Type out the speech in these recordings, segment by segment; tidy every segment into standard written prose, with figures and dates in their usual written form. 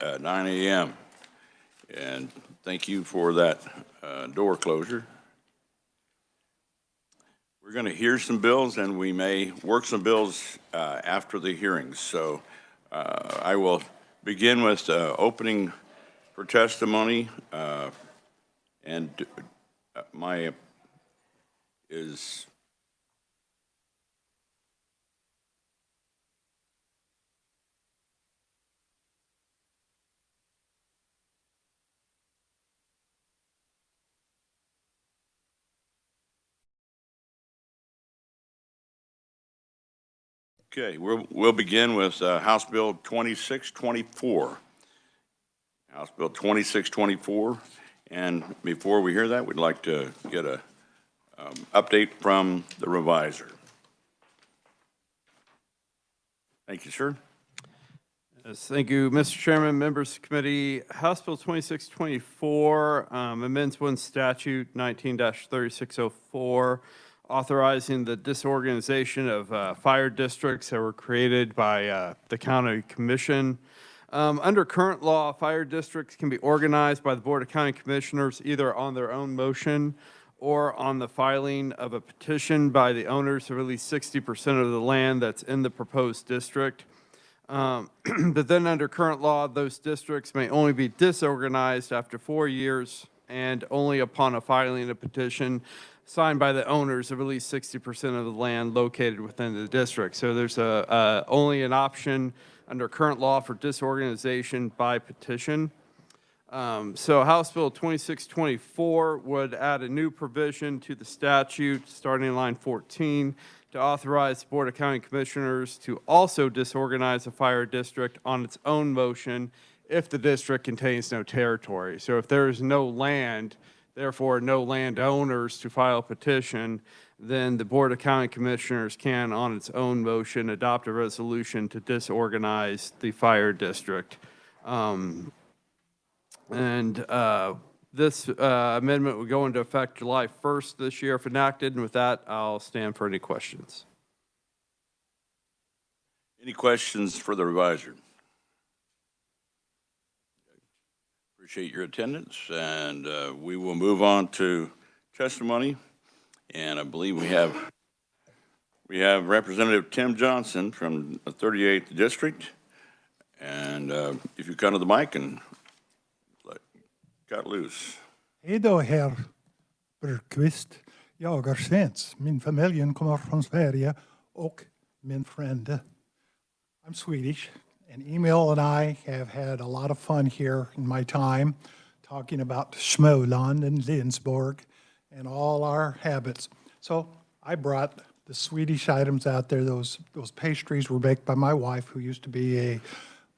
at 9 a.m. And thank you for that door closure. We're going to hear some bills, and we may work some bills after the hearings. So I will begin with opening for testimony, and my is okay. We'll begin with House Bill 2624. House Bill 2624. And before we hear that, we'd like to get a update from the reviser. Thank you, sir. Yes, thank you, Mr. Chairman, members of the committee. House Bill 2624 amends one statute, 19-3604, authorizing the disorganization of fire districts that were created by the county commission. Under current law, fire districts can be organized by the Board of County Commissioners either on their own motion or on the filing of a petition by the owners of at least 60% of the land that's in the proposed district. But then under current law, those districts may only be disorganized after 4 years and only upon a filing a petition signed by the owners of at least 60% of the land located within the district. So there's only an option under current law for disorganization by petition. So House Bill 2624 would add a new provision to the statute starting in line 14 to authorize the Board of County Commissioners to also disorganize a fire district on its own motion if the district contains no territory. So if there is no land, therefore no landowners to file a petition, then the Board of County Commissioners can, on its own motion, adopt a resolution to disorganize the fire district. This amendment would go into effect July 1st this year if enacted, and with that, I'll stand for any questions. Any questions for the reviser? Appreciate your attendance, and we will move on to testimony. And I believe we have Representative Tim Johnson from the 38th District. And if you come to the mic and got loose. Hej då, herr Bergqvist. Jag är svensk. Min familj kommer från Sverige och min friend. I'm Swedish, and Emil and I have had a lot of fun here in my time talking about Småland and Lindsborg and all our habits. So I brought the Swedish items out there. Those pastries were baked by my wife, who used to be a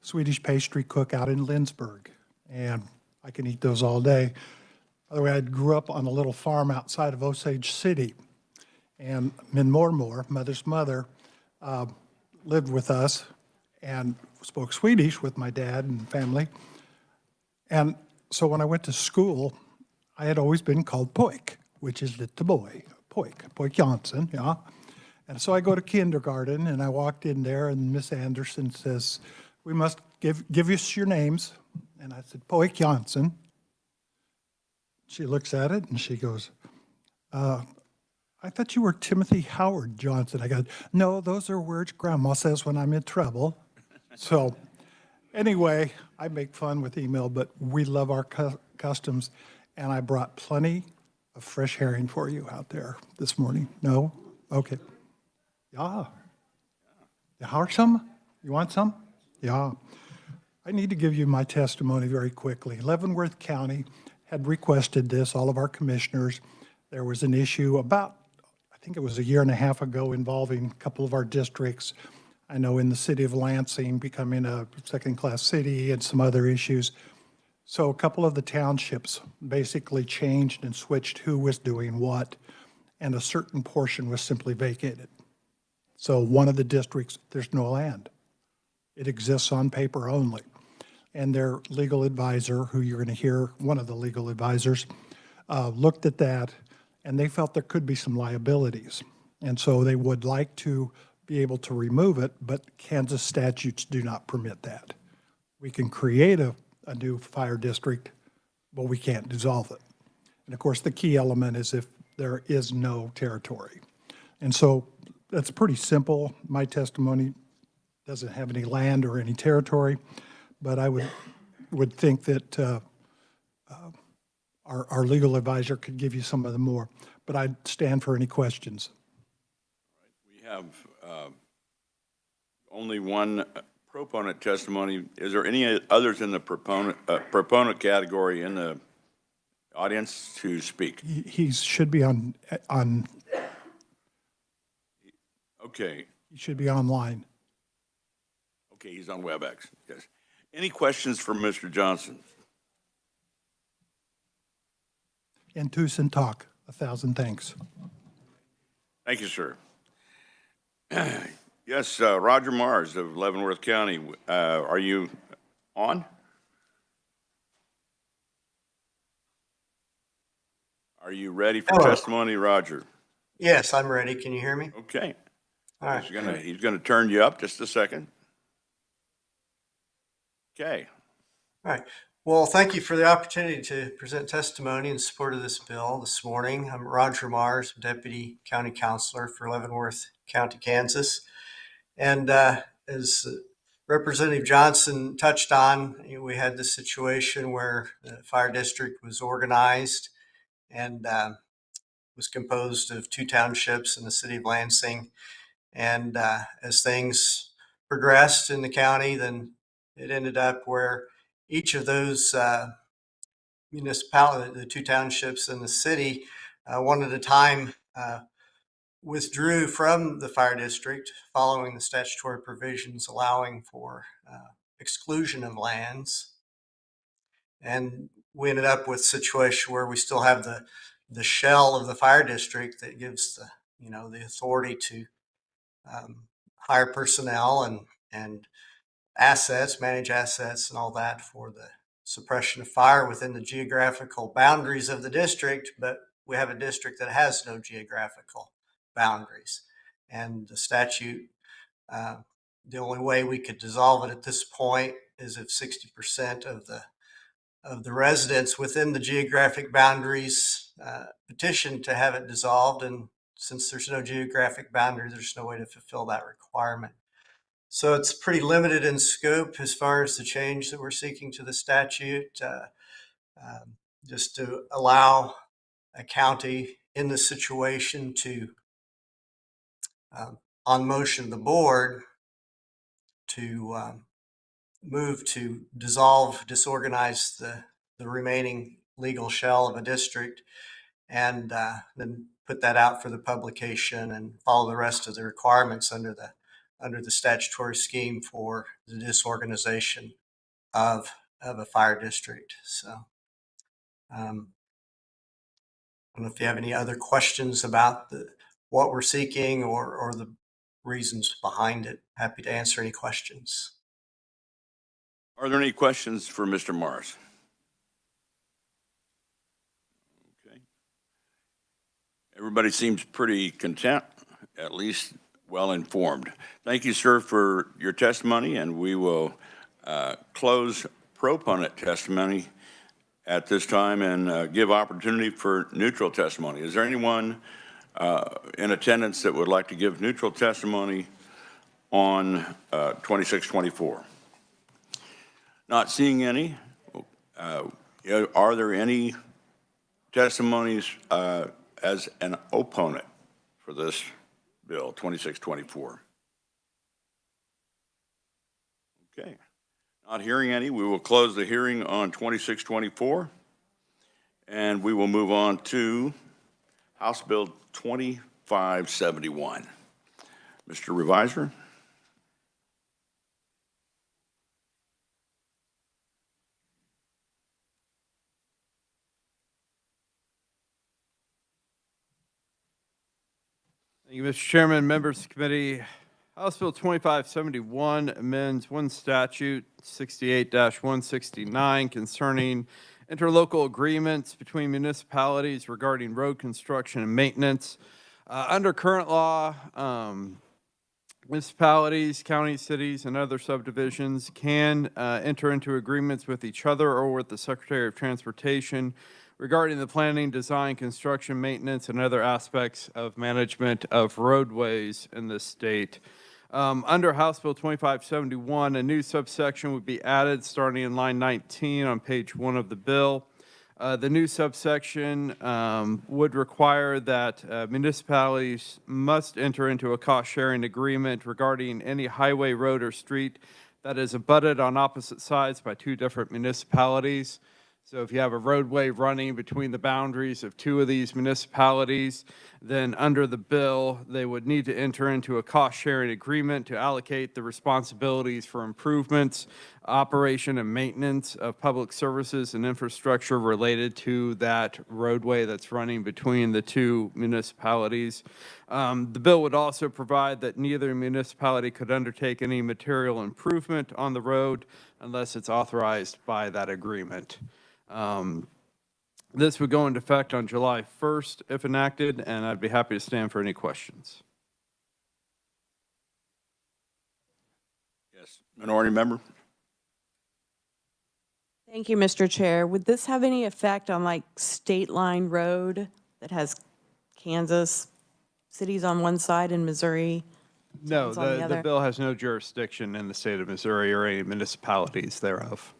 Swedish pastry cook out in Lindsborg. And I can eat those all day. By the way, I grew up on a little farm outside of Osage City. And min mormor, mother's mother, lived with us and spoke Swedish with my dad and family. And so when I went to school, I had always been called Pojk, which is little boy, Pojk Johnson, yeah. And so I go to kindergarten, and I walked in there, and Miss Anderson says, "We must give us your names." And I said, Pojk Johnson. She looks at it and she goes, I thought you were Timothy Howard Johnson. I go, no, those are words Grandma says when I'm in trouble. So anyway, I make fun with Emil, but we love our customs. And I brought plenty of fresh herring for you out there this morning. No? Okay. Yeah. You have some? You want some? Yeah. I need to give you my testimony very quickly. Leavenworth County had requested this, all of our commissioners. There was an issue about, I think it was a year and a half ago, involving a couple of our districts. I know in the city of Lansing becoming a second-class city and some other issues. So a couple of the townships basically changed and switched who was doing what, and a certain portion was simply vacated. So one of the districts, there's no land. It exists on paper only. And their legal advisor, who you're going to hear, one of the legal advisors, looked at that, and they felt there could be some liabilities. And so they would like to be able to remove it, but Kansas statutes do not permit that. we can create a new fire district, but we can't dissolve it. And of course, the key element is if there is no territory. And so that's pretty simple. My testimony doesn't have any land or any territory, but I would think that our legal advisor could give you some of the more. But I'd stand for any questions. We have only one proponent testimony. Is there any others in the proponent category in the audience to speak? He should be on. Okay. He should be online. Okay, he's on WebEx. Yes. Any questions for Mr. Johnson? And Tucson talk. 1,000 thanks. Thank you, sir. Yes, Roger Mars of Leavenworth County. Are you on? Are you ready for testimony, Roger? Yes, I'm ready. Can you hear me? Okay. All right. He's gonna turn you up just a second. Okay. All right. Well, thank you for the opportunity to present testimony in support of this bill this morning. I'm Roger Mars, Deputy County Counselor for Leavenworth County, Kansas. And as Representative Johnson touched on, we had this situation where the fire district was organized and was composed of 2 townships in the city of Lansing. And as things progressed in the county, then it ended up where each of those municipalities, the 2 townships and the city, one at a time, withdrew from the fire district following the statutory provisions allowing for exclusion of lands. And we ended up with a situation where we still have the shell of the fire district that gives the authority to hire personnel and assets, manage assets and all that for the suppression of fire within the geographical boundaries of the district, but we have a district that has no geographical boundaries. And the statute, the only way we could dissolve it at this point is if 60% of the residents within the geographic boundaries petition to have it dissolved. And since there's no geographic boundary, there's no way to fulfill that requirement. So it's pretty limited in scope as far as the change that we're seeking to the statute, just to allow a county in this situation to, on motion of the board, to move to dissolve, disorganize the remaining legal shell of a district, and then put that out for the publication and follow the rest of the requirements under the statutory scheme for the disorganization of a fire district. So I don't know if you have any other questions about what we're seeking or the reasons behind it. Happy to answer any questions. Are there any questions for Mr. Mars? Okay. Everybody seems pretty content, at least well informed. Thank you, sir, for your testimony, and we will close proponent testimony at this time and give opportunity for neutral testimony. Is there anyone in attendance that would like to give neutral testimony on 2624? Not seeing any. Are there any testimonies as an opponent for this bill, 2624? Okay. Not hearing any, we will close the hearing on 2624, and we will move on to House Bill 2571. Mr. Reviser. Thank you, Mr. Chairman, members of the committee. House Bill 2571 amends one statute, 68-169, concerning interlocal agreements between municipalities regarding road construction and maintenance. Under current law, Municipalities, counties, cities, and other subdivisions can enter into agreements with each other or with the Secretary of Transportation regarding the planning, design, construction, maintenance, and other aspects of management of roadways in the state. Under House Bill 2571, a new subsection would be added starting in line 19 on page 1 of the bill. The new subsection would require that municipalities must enter into a cost-sharing agreement regarding any highway, road, or street that is abutted on opposite sides by two different municipalities. So if you have a roadway running between the boundaries of two of these municipalities, then under the bill, they would need to enter into a cost-sharing agreement to allocate the responsibilities for improvements, operation, and maintenance of public services and infrastructure related to that roadway that's running between the two municipalities. The bill would also provide that neither municipality could undertake any material improvement on the road unless it's authorized by that agreement. This would go into effect on July 1st if enacted, and I'd be happy to stand for any questions. Yes, minority member? Thank you, Mr. Chair. Would this have any effect on like State Line Road that has Kansas cities on one side and Missouri? No, towns on the the other? bill has no jurisdiction in the state of Missouri or any municipalities thereof.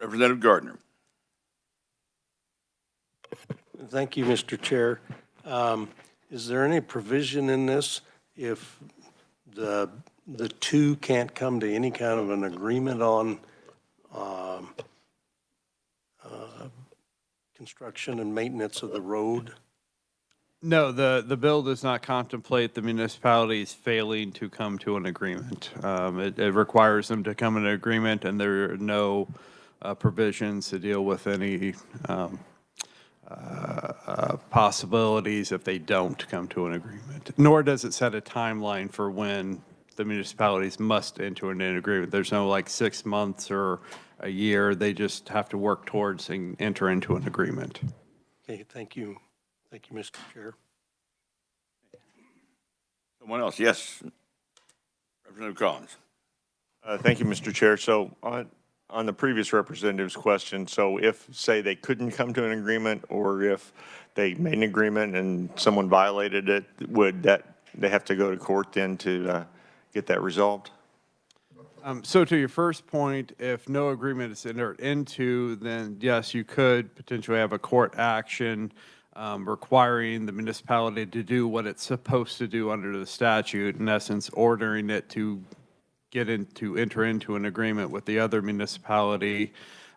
Representative Gardner. Thank you, Mr. Chair. Is there any provision in this if the two can't come to any kind of an agreement on construction and maintenance of the road? No, the bill does not contemplate the municipalities failing to come to an agreement. It requires them to come to an agreement, and there are no provisions to deal with any possibilities if they don't come to an agreement. Nor does it set a timeline for when the municipalities must enter into an agreement. There's no like 6 months or a year. They just have to work towards and enter into an agreement. Okay, thank you. Thank you, Mr. Chair. Someone else? Yes. Representative Collins. Thank you, Mr. Chair. So on the previous representative's question, so if, say, they couldn't come to an agreement, or if they made an agreement and someone violated it, would they have to go to court then to get that resolved? So to your first point, if no agreement is entered into, then yes, you could potentially have a court action requiring the municipality to do what it's supposed to do under the statute, in essence, ordering it to enter into an agreement with the other municipality.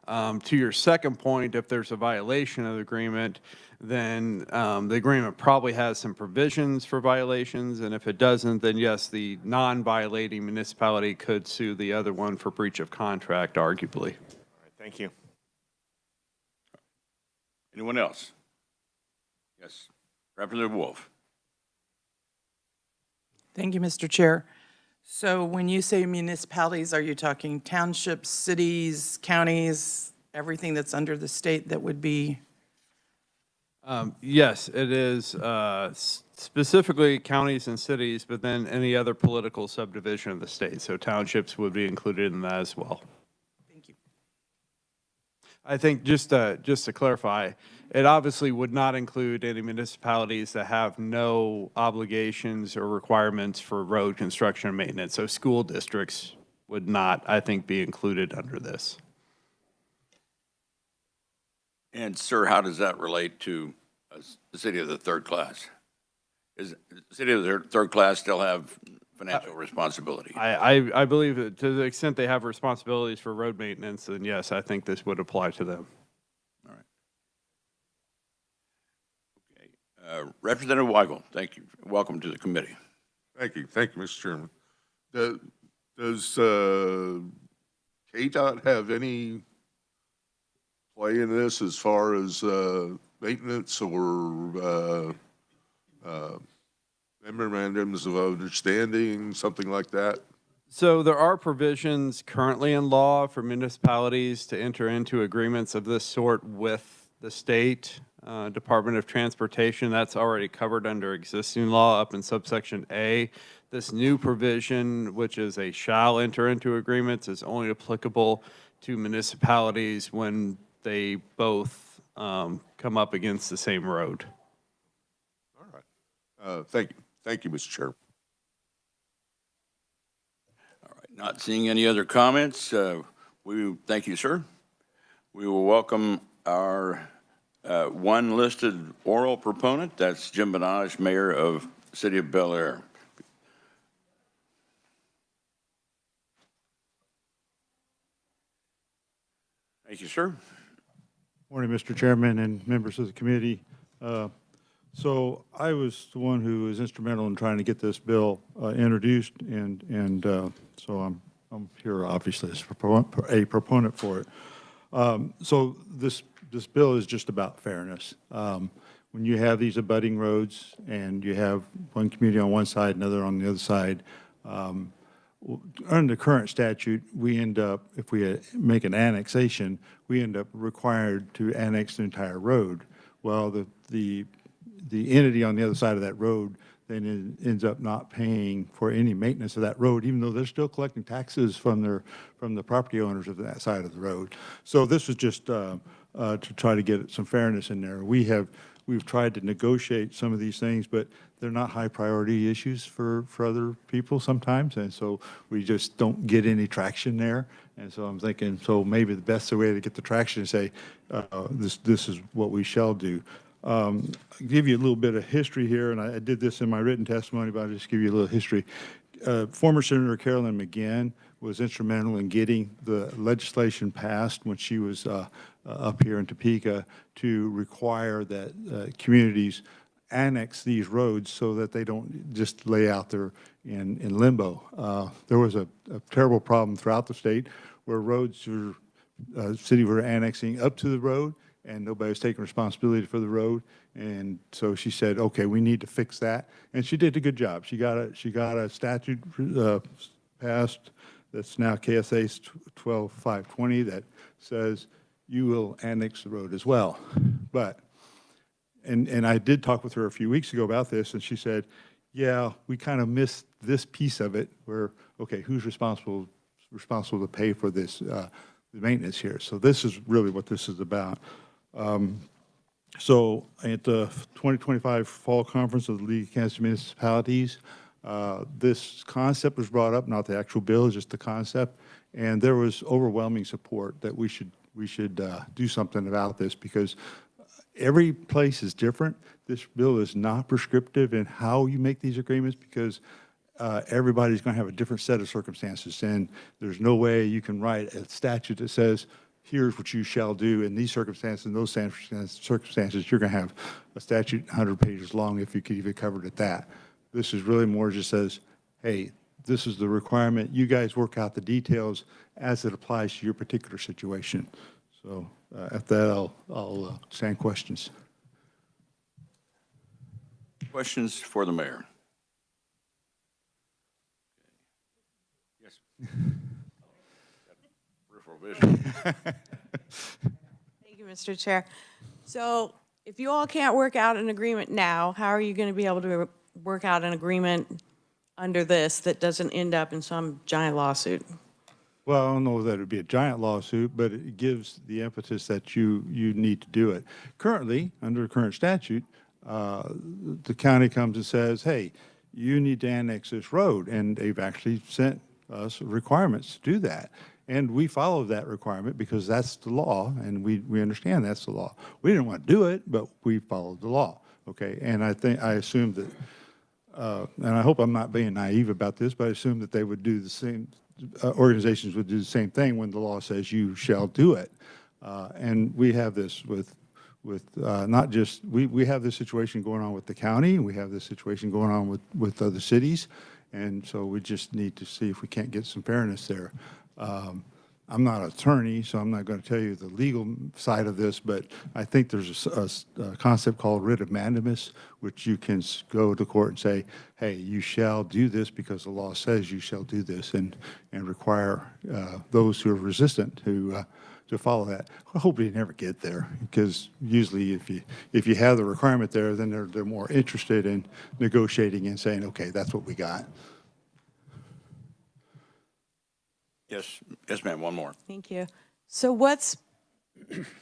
To your second point, if there's a violation of the agreement, then the agreement probably has some provisions for violations, and if it doesn't, then yes, the non-violating municipality could sue the other one for breach of contract, arguably. All right, thank you. Anyone else? Yes. Representative Wolf. Thank you, Mr. Chair. So when you say municipalities, are you talking townships, cities, counties, everything that's under the state that would be? Yes, it is specifically counties and cities, but then any other political subdivision of the state. So townships would be included in that as well. Thank you. I think just to clarify, it obviously would not include any municipalities that have no obligations or requirements for road construction and maintenance. So school districts would not, I think, be included under this. And sir, how does that relate to the city of the third class? Is the city of the third class still have financial responsibility? I believe that to the extent they have responsibilities for road maintenance, then yes, I think this would apply to them. All right. Okay. Representative Weigel, thank you. Welcome to the committee. Thank you, Mr. Chairman. Does KDOT have any play in this as far as maintenance or memorandums of understanding, something like that? So there are provisions currently in law for municipalities to enter into agreements of this sort with the state. Department of Transportation. That's already covered under existing law up in subsection A. This new provision, which is a shall enter into agreements, is only applicable to municipalities when they both come up against the same road. All right. Thank you. Thank you, Mr. Chair. All right, not seeing any other comments, thank you, sir. We will welcome our one listed oral proponent. That's Jim Benaj, Mayor of the City of Bel Air. Thank you, sir. Morning, Mr. Chairman and members of the committee. So I was the one who was instrumental in trying to get this bill introduced, and so I'm here obviously as a proponent for it. So this bill is just about fairness. When you have these abutting roads and you have one community on one side, another on the other side, under the current statute, we end up, if we make an annexation, we end up required to annex the entire road. Well, the entity on the other side of that road then ends up not paying for any maintenance of that road, even though they're still collecting taxes from the property owners of that side of the road. So this was just to try to get some fairness in there. We've tried to negotiate some of these things, but they're not high priority issues for other people sometimes, and so we just don't get any traction there. And so I'm thinking, so maybe the best way to get the traction is say, this is what we shall do. I'll give you a little bit of history here, and I did this in my written testimony, but I'll just give you a little history. Former Senator Carolyn McGinn was instrumental in getting the legislation passed when she was up here in Topeka to require that communities annex these roads so that they don't just lay out there in limbo. There was a terrible problem throughout the state where roads were, city were annexing up to the road and nobody was taking responsibility for the road. And so she said, okay, we need to fix that. And she did a good job. She got a statute passed that's now KSA 12520 that says you will annex the road as well. But, and I did talk with her a few weeks ago about this, and she said, yeah, we kind of missed this piece of it where, okay, who's responsible to pay for this, the maintenance here? So this is really what this is about. So at the 2025 Fall Conference of the League of Kansas Municipalities, this concept was brought up, not the actual bill, just the concept, and there was overwhelming support that we should do something about this because every place is different. This bill is not prescriptive in how you make these agreements because everybody's going to have a different set of circumstances, and there's no way you can write a statute that says, here's what you shall do in these circumstances, in those circumstances. You're going to have a statute 100 pages long if you could even cover it at that. This is really more just says, hey, this is the requirement. You guys work out the details as it applies to your particular situation. So at that, I'll stand questions. Questions for the mayor? Yes. Peripheral vision. Thank you, Mr. Chair. So if you all can't work out an agreement now, how are you going to be able to work out an agreement under this that doesn't end up in some giant lawsuit? Well, I don't know that it would be a giant lawsuit, but it gives the impetus that you need to do it. Currently, under current statute, the county comes and says, hey, you need to annex this road, and they've actually sent us requirements to do that. And we follow that requirement because that's the law, and we understand that's the law. We didn't want to do it, but we followed the law, okay? And I assume that, and I hope I'm not being naive about this, but I assume that they would do the same, organizations would do the same thing when the law says you shall do it. And we have this with not just, we have this situation going on with the county, we have this situation going on with other cities, and so we just need to see if we can't get some fairness there. I'm not an attorney, so I'm not going to tell you the legal side of this, but I think there's a concept called writ of mandamus, which you can go to court and say, hey, you shall do this because the law says you shall do this, and require those who are resistant to to follow that. I hope we never get there, because usually if you have the requirement there, then they're more interested in negotiating and saying, okay, that's what we got. Yes, yes, ma'am, one more. Thank you. So what's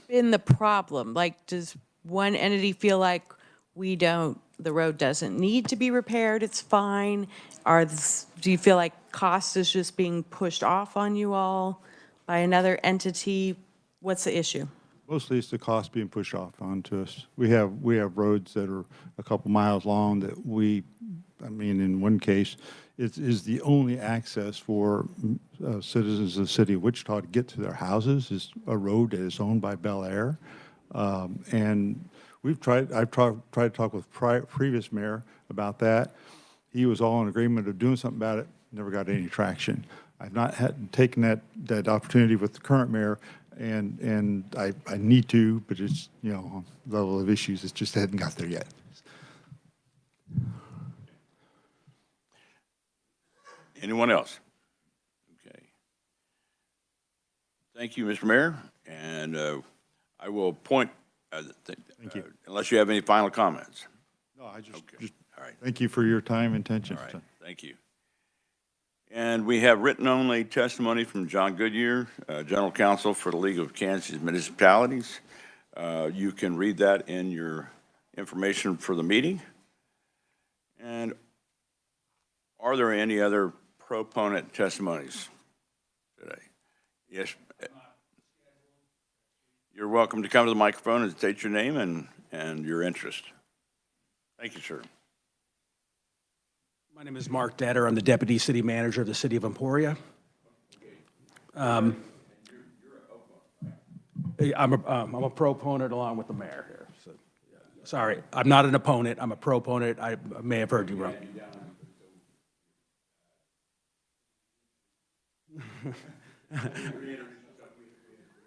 been the problem? Like, does one entity feel like the road doesn't need to be repaired, it's fine? Do you feel like cost is just being pushed off on you all by another entity? What's the issue? Mostly it's the cost being pushed off onto us. We have roads that are a couple miles long that I mean, in one case, it is the only access for citizens of the city of Wichita to get to their houses is a road that is owned by Bel Air. And I've tried to talk with previous mayor about that. He was all in agreement of doing something about it, never got any traction. I've not taken that opportunity with the current mayor, and I need to, but it's, level of issues, it just hadn't got there yet. Anyone else? Okay. Thank you, Mr. Mayor, and I will point, Thank you. unless you have any final comments. No, I just All right. thank you for your time and attention. All right, thank you. And we have written-only testimony from John Goodyear, General Counsel for the League of Kansas Municipalities. You can read that in your information for the meeting. And are there any other proponent testimonies today? Yes. You're welcome to come to the microphone and state your name and your interest. Thank you, sir. My name is Mark Detter. I'm the Deputy City Manager of the City of Emporia. I'm a proponent along with the mayor here. So, yeah. Sorry, I'm not an opponent. I'm a proponent. I may have heard you wrong.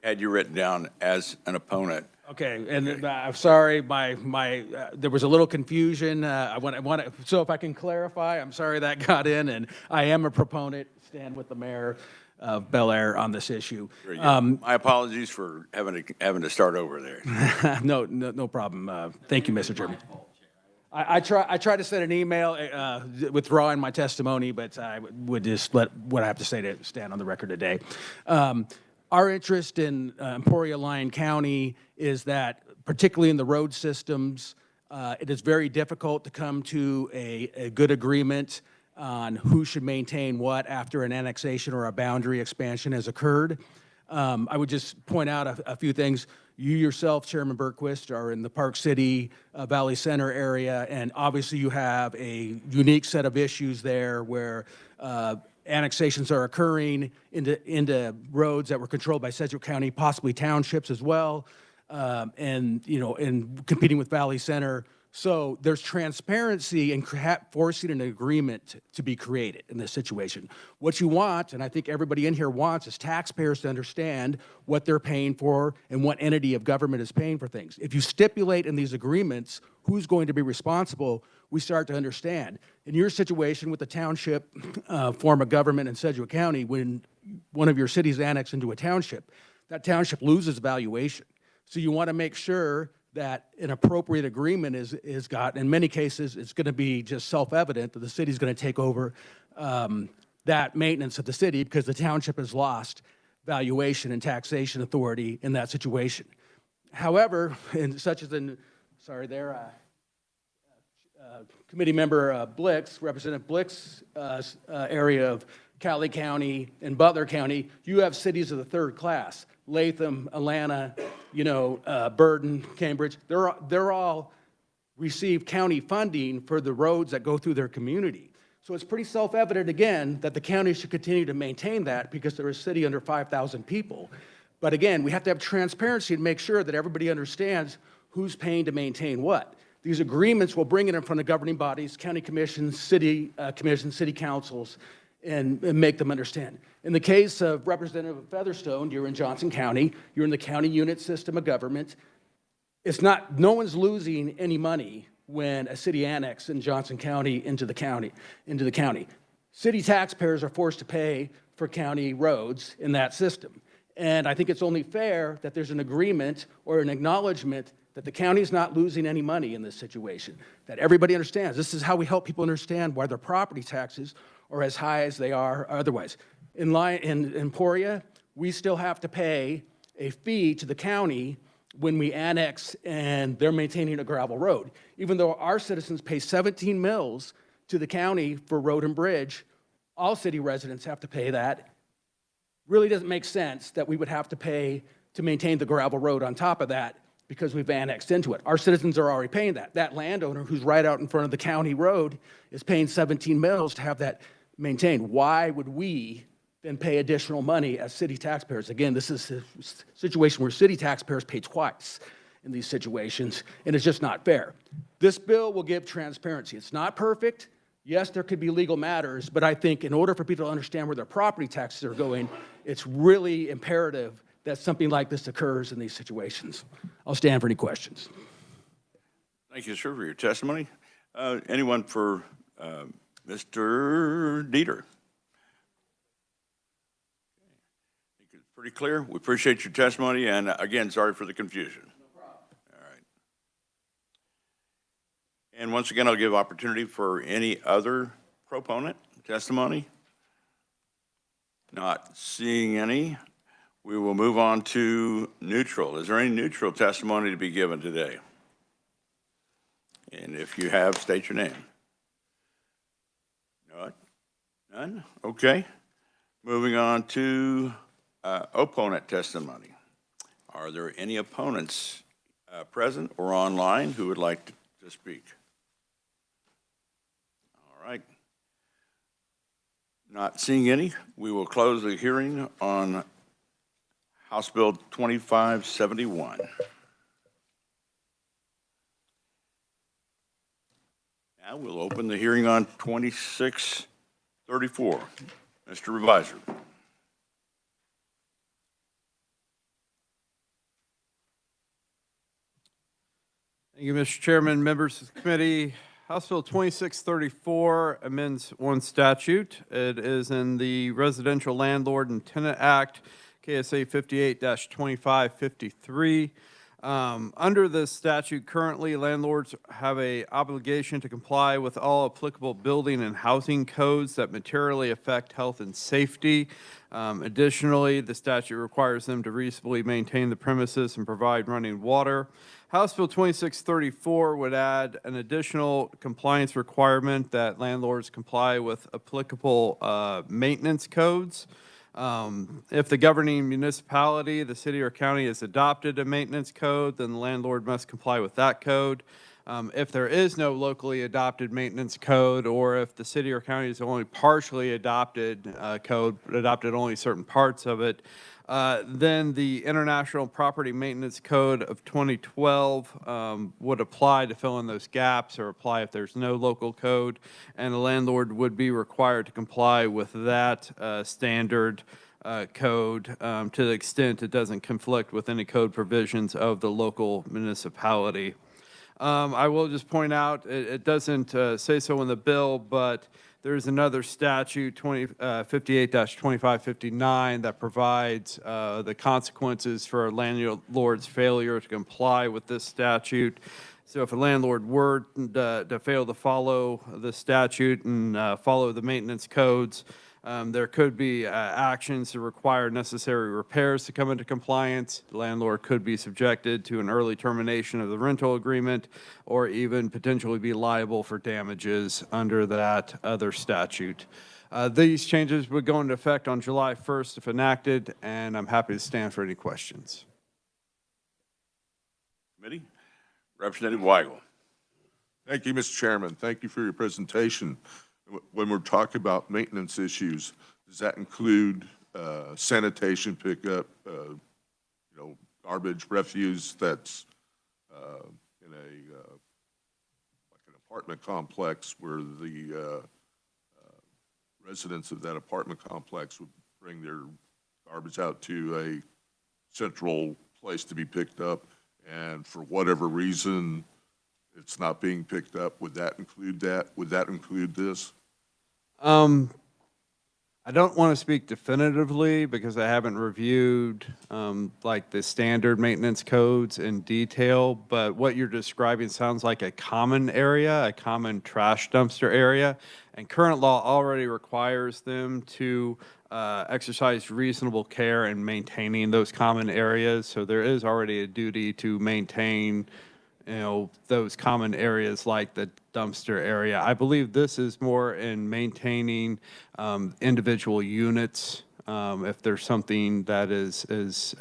Had you written down as an opponent? Okay, and I'm sorry, there was a little confusion. So if I can clarify, I'm sorry that got in, and I am a proponent, stand with the mayor of Bel Air on this issue. My apologies for having to start over there. No problem. Thank you, Mr. Chairman. I tried to send an email withdrawing my testimony, but I would just let what I have to say to stand on the record today. Our interest in Emporia Lyon County is that, particularly in the road systems, it is very difficult to come to a good agreement on who should maintain what after an annexation or a boundary expansion has occurred. I would just point out a few things. You yourself, Chairman Berquist, are in the Park City, Valley Center area, and obviously you have a unique set of issues there where annexations are occurring into roads that were controlled by Sedgwick County, possibly townships as well, and competing with Valley Center. So there's transparency in forcing an agreement to be created in this situation. What you want, and I think everybody in here wants, is taxpayers to understand what they're paying for and what entity of government is paying for things. If you stipulate in these agreements who's going to be responsible, we start to understand. In your situation with the township form of government in Sedgwick County, when one of your cities annexed into a township, that township loses valuation. So you want to make sure that an appropriate agreement is got. In many cases, it's going to be just self-evident that the city's going to take over that maintenance of the city because the township has lost valuation and taxation authority in that situation. However, Committee Member Blix, Representative Blix area of Cowley County and Butler County, you have cities of the third class. Latham, Atlanta, Burton, Cambridge, they're all receive county funding for the roads that go through their community. So it's pretty self-evident, again, that the county should continue to maintain that because they're a city under 5,000 people. But again, we have to have transparency to make sure that everybody understands who's paying to maintain what. These agreements will bring it in front of governing bodies, county commissions, city councils, and make them understand. In the case of Representative Featherstone, you're in Johnson County, you're in the county unit system of government. No one's losing any money when a city annexes in Johnson County into the county. City taxpayers are forced to pay for county roads in that system. And I think it's only fair that there's an agreement or an acknowledgement that the county's not losing any money in this situation, that everybody understands. This is how we help people understand why their property taxes are as high as they are otherwise. In Emporia, we still have to pay a fee to the county when we annex and they're maintaining a gravel road. Even though our citizens pay 17 mills to the county for road and bridge, all city residents have to pay that. Really doesn't make sense that we would have to pay to maintain the gravel road on top of that because we've annexed into it. Our citizens are already paying that. That landowner who's right out in front of the county road is paying 17 mills to have that maintained. Why would we then pay additional money as city taxpayers? Again, this is a situation where city taxpayers pay twice in these situations, and it's just not fair. This bill will give transparency. It's not perfect. Yes, there could be legal matters, but I think in order for people to understand where their property taxes are going, it's really imperative that something like this occurs in these situations. I'll stand for any questions. Thank you, sir, for your testimony. Anyone for Mr. Dieter? I think it's pretty clear. We appreciate your testimony, and again, sorry for the confusion. No problem. All right. And once again, I'll give opportunity for any other proponent testimony. Not seeing any. We will move on to neutral. Is there any neutral testimony to be given today? And if you have, state your name. No? None? Okay. Moving on to opponent testimony. Are there any opponents present or online who would like to speak? All right. Not seeing any, we will close the hearing on House Bill 2571. Now we'll open the hearing on 2634. Mr. Revisor. Thank you, Mr. Chairman, members of the committee. House Bill 2634 amends one statute. It is in the Residential Landlord and Tenant Act, KSA 58-2553. Under this statute, currently landlords have an obligation to comply with all applicable building and housing codes that materially affect health and safety. Additionally, the statute requires them to reasonably maintain the premises and provide running water. House Bill 2634 would add an additional compliance requirement that landlords comply with applicable maintenance codes. If the governing municipality, the city or county, has adopted a maintenance code, then the landlord must comply with that code. If there is no locally adopted maintenance code, or if the city or county has only partially adopted code, but adopted only certain parts of it, then the International Property Maintenance Code of 2012 would apply to fill in those gaps, or apply if there's no local code, and the landlord would be required to comply with that standard code to the extent it doesn't conflict with any code provisions of the local municipality. I will just point out, it doesn't say so in the bill, but there's another statute, 58-2559, that provides the consequences for a landlord's failure to comply with this statute. So if a landlord were to fail to follow the statute and follow the maintenance codes, there could be actions to require necessary repairs to come into compliance. The landlord could be subjected to an early termination of the rental agreement, or even potentially be liable for damages under that other statute. These changes would go into effect on July 1st if enacted, and I'm happy to stand for any questions. Committee. Representative Weigel. Thank you, Mr. Chairman. Thank you for your presentation. When we're talking about maintenance issues, does that include sanitation pickup, garbage, refuse that's in a like an apartment complex where the residents of that apartment complex would bring their garbage out to a central place to be picked up, and for whatever reason it's not being picked up? Would that include that? Would that include this? I don't want to speak definitively because I haven't reviewed like the standard maintenance codes in detail, but what you're describing sounds like a common area, a common trash dumpster area, and current law already requires them to exercise reasonable care in maintaining those common areas. So there is already a duty to maintain, those common areas like the dumpster area. I believe this is more in maintaining individual units. If there's something that is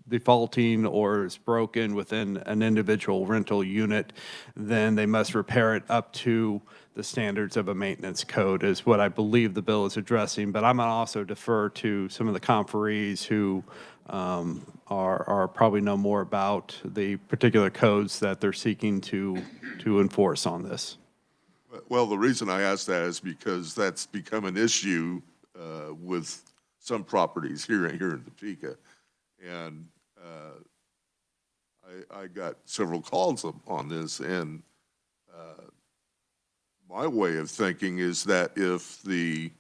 defaulting or is broken within an individual rental unit, then they must repair it up to the standards of a maintenance code is what I believe the bill is addressing. But I'm going to also defer to some of the conferees who are probably know more about the particular codes that they're seeking to enforce on this. Well, the reason I ask that is because that's become an issue with some properties here in Topeka. And I got several calls on this, and my way of thinking is that if the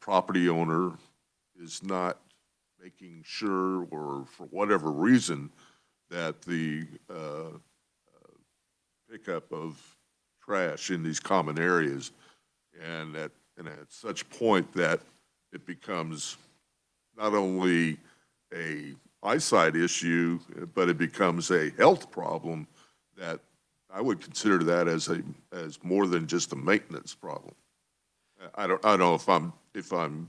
property owner is not making sure, or for whatever reason, that the pickup of trash in these common areas, and at such point that it becomes not only a eyesight issue, but it becomes a health problem, that I would consider that as more than just a maintenance problem. I don't know if I'm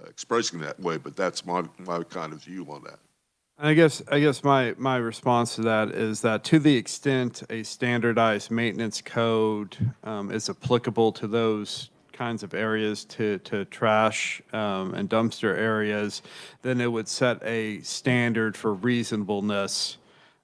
expressing that way, but that's my kind of view on that. I guess my response to that is that to the extent a standardized maintenance code is applicable to those kinds of areas, to trash and dumpster areas, then it would set a standard for reasonableness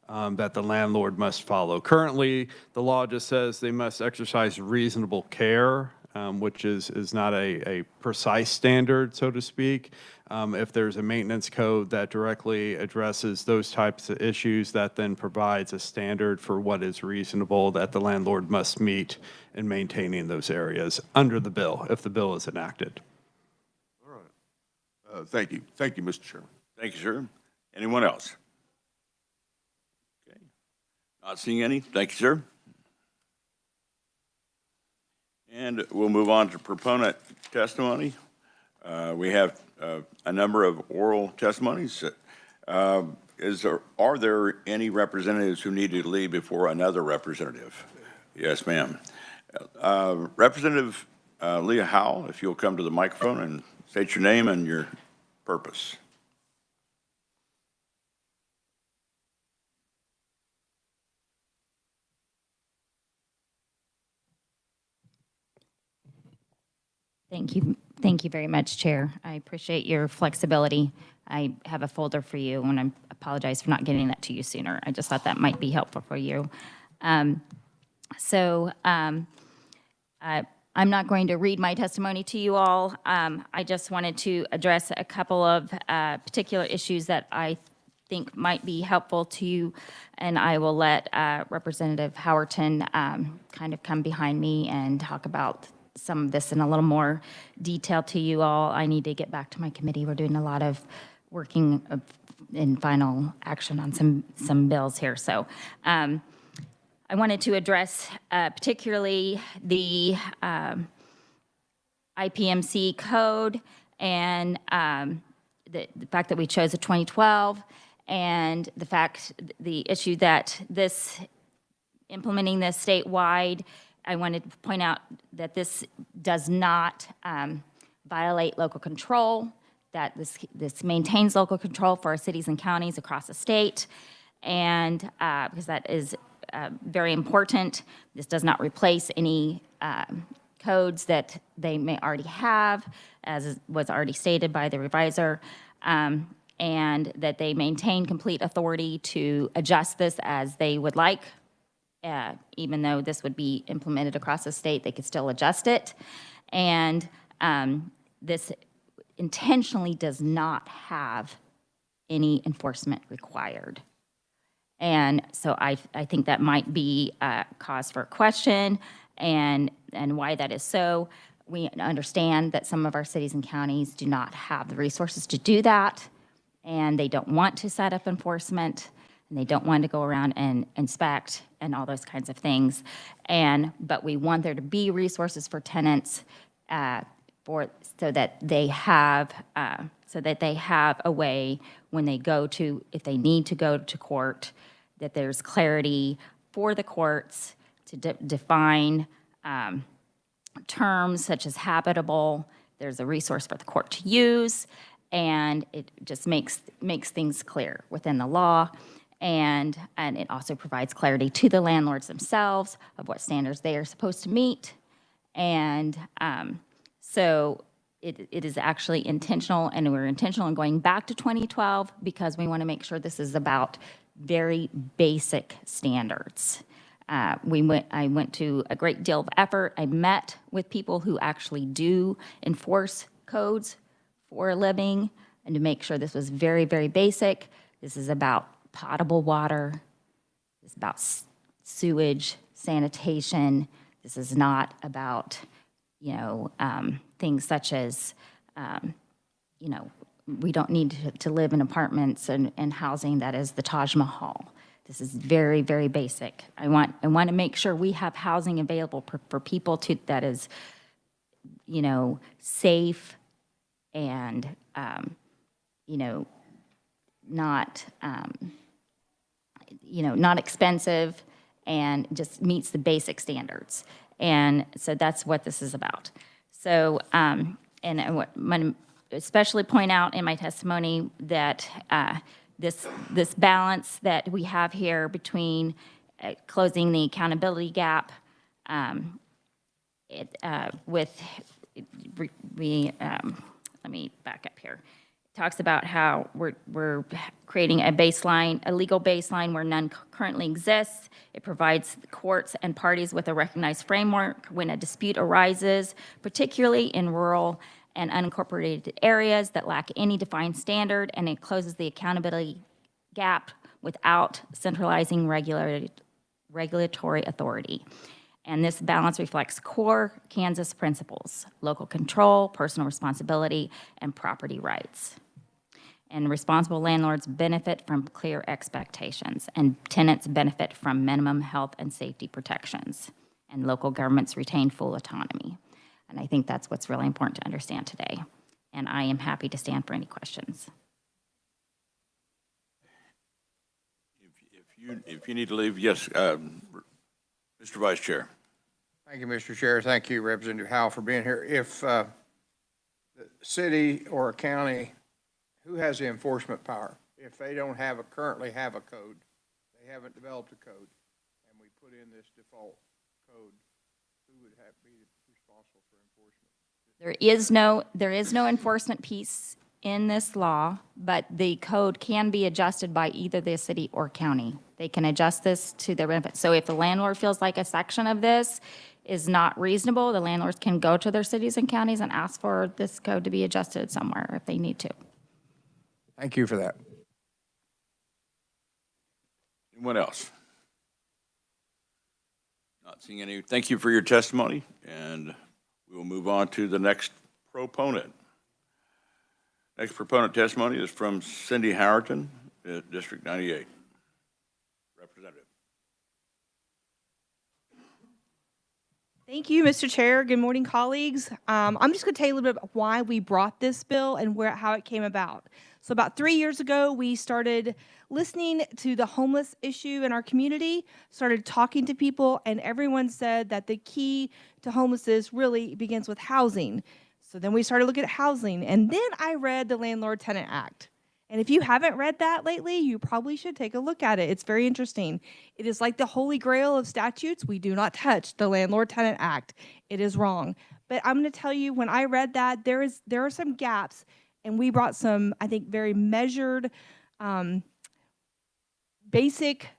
that the landlord must follow. Currently, the law just says they must exercise reasonable care, which is not a precise standard, so to speak. If there's a maintenance code that directly addresses those types of issues, that then provides a standard for what is reasonable that the landlord must meet in maintaining those areas under the bill, if the bill is enacted. All right. Thank you. Thank you, Mr. Chairman. Thank you, sir. Anyone else? Okay. Not seeing any. Thank you, sir. And we'll move on to proponent testimony. We have a number of oral testimonies. Are there any representatives who need to leave before another representative? Yes, ma'am. Representative Leah Howell, if you'll come to the microphone and state your name and your purpose. Thank you very much, Chair. I appreciate your flexibility. I have a folder for you, and I apologize for not getting that to you sooner. I just thought that might be helpful for you. I'm not going to read my testimony to you all. I just wanted to address a couple of particular issues that I think might be helpful to you, and I will let Representative Howerton kind of come behind me and talk about some of this in a little more detail to you all. I need to get back to my committee. We're doing a lot of working in final action on some bills here. So I wanted to address particularly the IPMC code and the fact that we chose a 2012, and the issue that implementing this statewide. I wanted to point out that this does not violate local control, that this maintains local control for our cities and counties across the state, and because that is very important. This does not replace any codes that they may already have, as was already stated by the revisor, and that they maintain complete authority to adjust this as they would like. Even though this would be implemented across the state, they could still adjust it. And this intentionally does not have any enforcement required. And so I think that might be a cause for question and why that is so. We understand that some of our cities and counties do not have the resources to do that, and they don't want to set up enforcement, and they don't want to go around and inspect and all those kinds of things. But we want there to be resources for tenants so that they have a way when they go to, if they need to go to court, that there's clarity for the courts to define terms such as habitable. There's a resource for the court to use, and it just makes things clear within the law. And it also provides clarity to the landlords themselves of what standards they are supposed to meet. And so it is actually intentional, and we're intentional in going back to 2012 because we want to make sure this is about very basic standards. I went to a great deal of effort. I met with people who actually do enforce codes for a living, and to make sure this was very, very basic. This is about potable water. It's about sewage, sanitation. This is not about, things such as, we don't need to live in apartments and housing that is the Taj Mahal. This is very, very basic. I want to make sure we have housing available for people that is, safe and, not expensive, and just meets the basic standards. And so that's what this is about. So, and I want to especially point out in my testimony that this balance that we have here between closing the accountability gap let me back up here. It talks about how we're creating a legal baseline where none currently exists. It provides courts and parties with a recognized framework when a dispute arises, particularly in rural and unincorporated areas that lack any defined standard, and it closes the accountability gap without centralizing regulatory authority. And this balance reflects core Kansas principles: local control, personal responsibility, and property rights. And responsible landlords benefit from clear expectations, and tenants benefit from minimum health and safety protections, and local governments retain full autonomy. And I think that's what's really important to understand today. And I am happy to stand for any questions. If you need to leave, yes, Mr. Vice Chair. Thank you, Mr. Chair. Thank you, Representative Howell, for being here. If the city or a county, who has the enforcement power? If they don't currently have a code, they haven't developed a code, and we put in this default code, who would have to be responsible for enforcement? There is no enforcement piece in this law, but the code can be adjusted by either the city or county. They can adjust this to their benefit. So if the landlord feels like a section of this is not reasonable, the landlords can go to their cities and counties and ask for this code to be adjusted somewhere if they need to. Thank you for that. Anyone else? Not seeing any. Thank you for your testimony, and we will move on to the next proponent. Next proponent testimony is from Cindy Howerton, District 98. Representative. Thank you, Mr. Chair. Good morning, colleagues. I'm just going to tell you a little bit about why we brought this bill and how it came about. So about 3 years ago, we started listening to the homeless issue in our community, started talking to people, and everyone said that the key to homelessness really begins with housing. So then we started looking at housing, and then I read the Landlord-Tenant Act. And if you haven't read that lately, you probably should take a look at it. It's very interesting. It is like the holy grail of statutes. We do not touch the Landlord-Tenant Act. It is wrong. But I'm going to tell you, when I read that, there are some gaps, and we brought some, I think, very measured, basic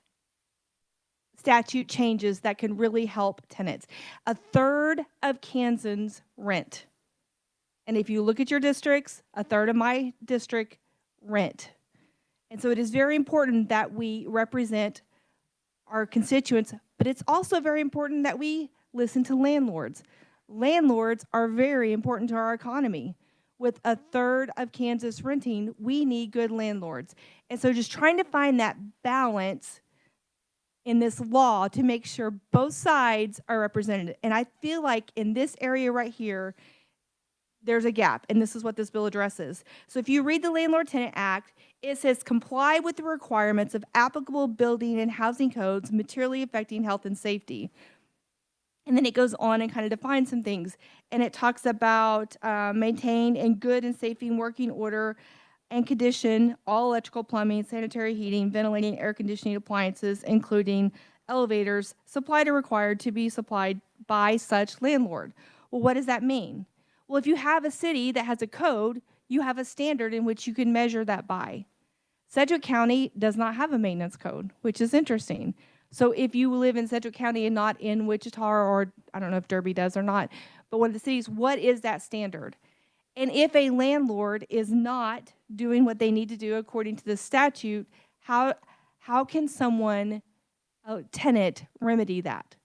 statute changes that can really help tenants. 1/3 of Kansans rent. And if you look at your districts, 1/3 of my district rent. And so it is very important that we represent our constituents, but it's also very important that we listen to landlords. landlords are very important to our economy. With a third of Kansas renting, we need good landlords. And so just trying to find that balance in this law to make sure both sides are represented. And I feel like in this area right here, there's a gap, and this is what this bill addresses. So if you read the Landlord Tenant Act, it says comply with the requirements of applicable building and housing codes materially affecting health and safety. And then it goes on and kind of defines some things. And it talks about maintain in good and safe and working order and condition all electrical, plumbing, sanitary heating, ventilating, air conditioning appliances, including elevators, supplied or required to be supplied by such landlord. Well, what does that mean? Well, if you have a city that has a code, you have a standard in which you can measure that by. Sedgwick County does not have a maintenance code, which is interesting. So if you live in Sedgwick County and not in Wichita, or I don't know if Derby does or not, but one of the cities, what is that standard? And if a landlord is not doing what they need to do according to the statute, how can someone, a tenant, remedy that?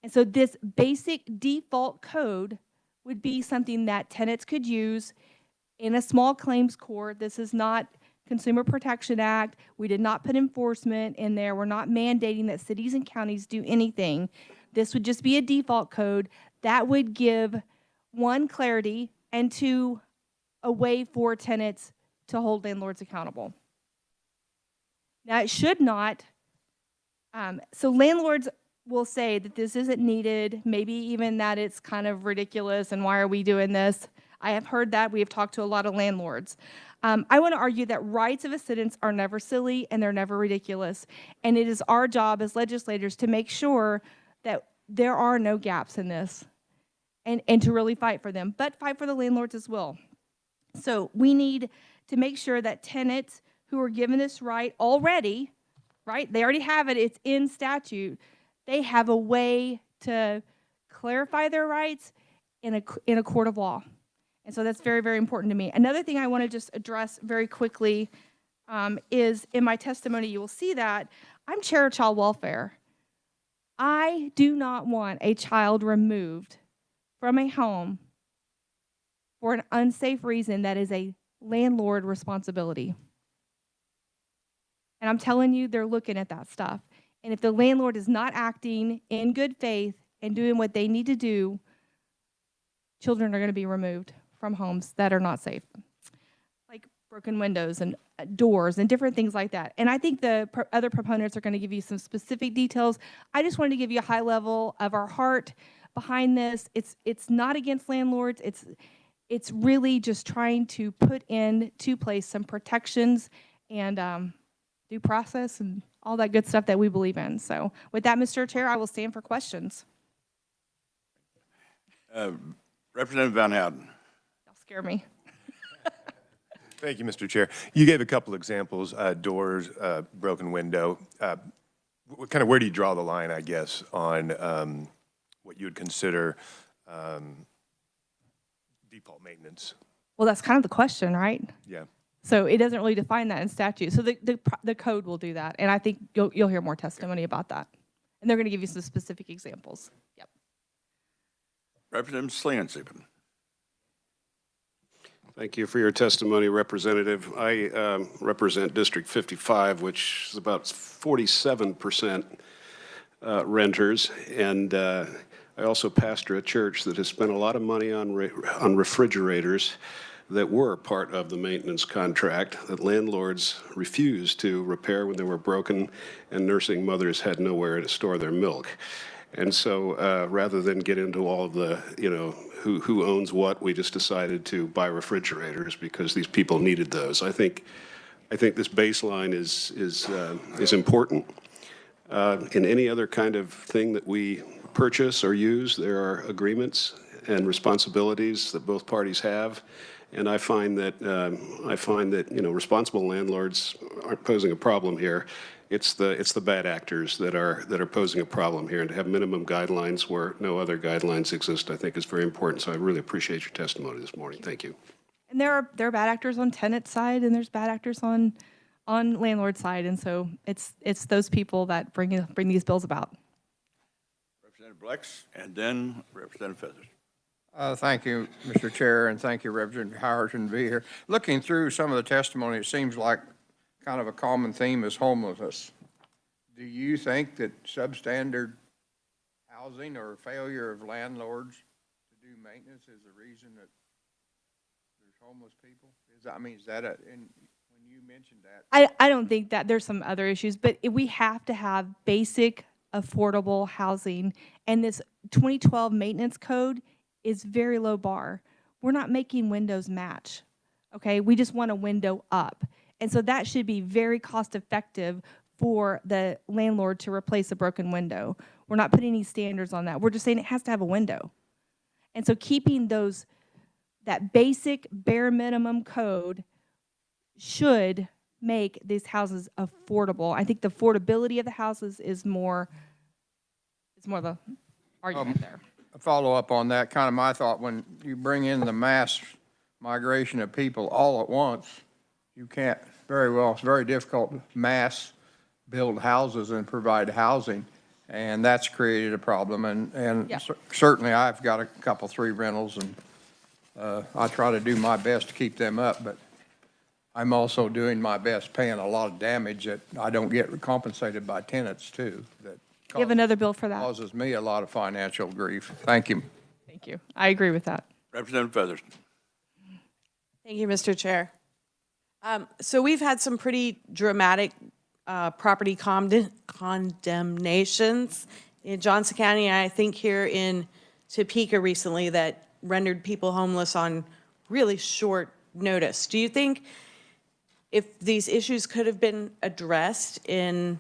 And so this basic default code would be something that tenants could use in a small claims court. This is not Consumer Protection Act. We did not put enforcement in there. We're not mandating that cities and counties do anything. This would just be a default code that would give, one, clarity, and two, a way for tenants to hold landlords accountable. Now, it should not, so landlords will say that this isn't needed, maybe even that it's kind of ridiculous and why are we doing this? I have heard that. We have talked to a lot of landlords. I want to argue that rights of a citizen are never silly and they're never ridiculous. And it is our job as legislators to make sure that there are no gaps in this and to really fight for them, but fight for the landlords as well. So we need to make sure that tenants who are given this right already, right, they already have it, it's in statute, they have a way to clarify their rights in a court of law. And so that's very, very important to me. Another thing I want to just address very quickly is in my testimony, you will see that I'm chair of child welfare. I do not want a child removed from a home for an unsafe reason that is a landlord responsibility. And I'm telling you, they're looking at that stuff. And if the landlord is not acting in good faith and doing what they need to do, children are going to be removed from homes that are not safe, like broken windows and doors and different things like that. And I think the other proponents are going to give you some specific details. I just wanted to give you a high level of our heart behind this. It's not against landlords. It's really just trying to put into place some protections and due process and all that good stuff that we believe in. So with that, Mr. Chair, I will stand for questions. Representative Van Houten. Y'all scare me. Thank you, Mr. Chair. You gave a couple examples, doors, broken window. Kind of where do you draw the line, I guess, on what you would consider default maintenance? Well, that's kind of the question, right? Yeah. So it doesn't really define that in statute. So the code will do that. And I think you'll hear more testimony about that. And they're going to give you some specific examples. Yep. Representative Slancy. Thank you for your testimony, Representative. I represent District 55, which is about 47% renters, and I also pastor a church that has spent a lot of money on refrigerators that were part of the maintenance contract that landlords refused to repair when they were broken, and nursing mothers had nowhere to store their milk. And so rather than get into all of the, who owns what, we just decided to buy refrigerators because these people needed those. I think this baseline is important. In any other kind of thing that we purchase or use, there are agreements and responsibilities that both parties have. And I find that responsible landlords aren't posing a problem here. It's the bad actors that are posing a problem here, and to have minimum guidelines where no other guidelines exist, I think is very important. So I really appreciate your testimony this morning. Thank you. And there are bad actors on tenant side, and there's bad actors on landlord side, and so it's those people that bring these bills about. Representative Blex, and then Representative Feathers. Thank you, Mr. Chair, and thank you, Representative Howard, to be here. Looking through some of the testimony, it seems like kind of a common theme is homelessness. Do you think that substandard housing or failure of landlords to do maintenance is the reason that there's homeless people? Is that when you mentioned that? I don't think that there's some other issues, but we have to have basic affordable housing. And this 2012 maintenance code is very low bar. We're not making windows match, okay? We just want a window up. And so that should be very cost effective for the landlord to replace a broken window. We're not putting any standards on that. We're just saying it has to have a window. And so keeping that basic bare minimum code should make these houses affordable. I think the affordability of the houses is more the argument there. A follow-up on that, kind of my thought, when you bring in the mass migration of people all at once, you can't it's very difficult to mass build houses and provide housing, and that's created a problem. And Yeah. Certainly I've got a couple, 3 rentals, and I try to do my best to keep them up, but I'm also doing my best paying a lot of damage that I don't get compensated by tenants too. That You have another bill for that. causes me a lot of financial grief. Thank you. Thank you. I agree with that. Representative Featherston. Thank you, Mr. Chair. So we've had some pretty dramatic property condemnations in Johnson County, and I think here in Topeka recently, that rendered people homeless on really short notice. Do you think if these issues could have been addressed in